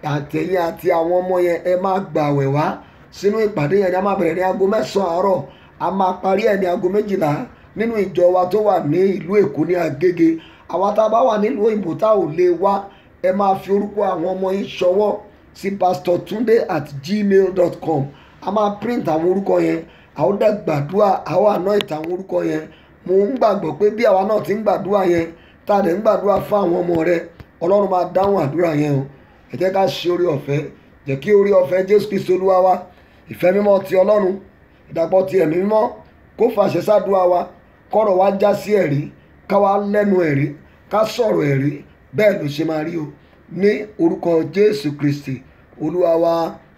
Àtẹ̀yìn àti àwọn ọmọ yẹn ẹ máa gbàwẹ̀ wá sínú ìpàdé yẹn. Ni a máa bẹ̀rẹ̀ ní aago 9 àárọ̀, a máa parí ẹ̀ ní aago 12 nínú ìjọ wa tó wà ní ìlú Èkó ní Agége. Àwa tá a bá wà nílùú òyìnbó tá ò lè wá, ẹ máa fi orúkọ àwọn ọmọ yín ṣọwọ́ sí pastortunde@gmail.com. A máa print àwọn orúkọ yẹn, a ó dẹ̀ gbàdúrà, a ó anoint àwọn orúkọ yẹn. Mo ń gbàgbọ́ pé bí àwa náà ti ń gbàdúrà yẹn, tá a dẹ̀ ń gbàdúrà fún àwọn ọmọ rẹ, Ọlọ́run máa dáhùn àdúrà yẹn o. Ẹ jẹ́ ká ṣe orí ọ̀fẹ́. Jẹ́ kí orí ọ̀fẹ́ Jésù Kristi Olúwa wa, ìfẹ́ mímọ́ ti Ọlọ́run, ìdàpọ̀ ti ẹ̀mí mímọ́ kó fàṣẹ sádùá wa, kọ́rọ̀ wa já sí ẹ̀rí, ká wá lẹ́nu ẹ̀rí, ká sọ̀rọ̀ ẹ̀rí. Bẹ́ẹ̀ ló ṣe máa rí o. Ní orúkọ Jésù Kristi Olúwa wa,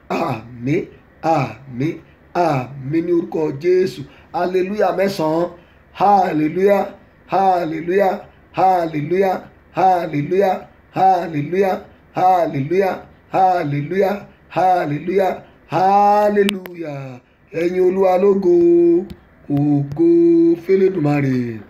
àmín, àmín, àmín ní orúkọ Jésù. Hallelujah 9. Hallelujah, hallelujah, hallelujah, hallelujah, hallelujah, hallelujah, hallelujah, hallelujah, hallelujah. Ẹ̀yin Olúwa lógo, ògo f'Elédùmarè.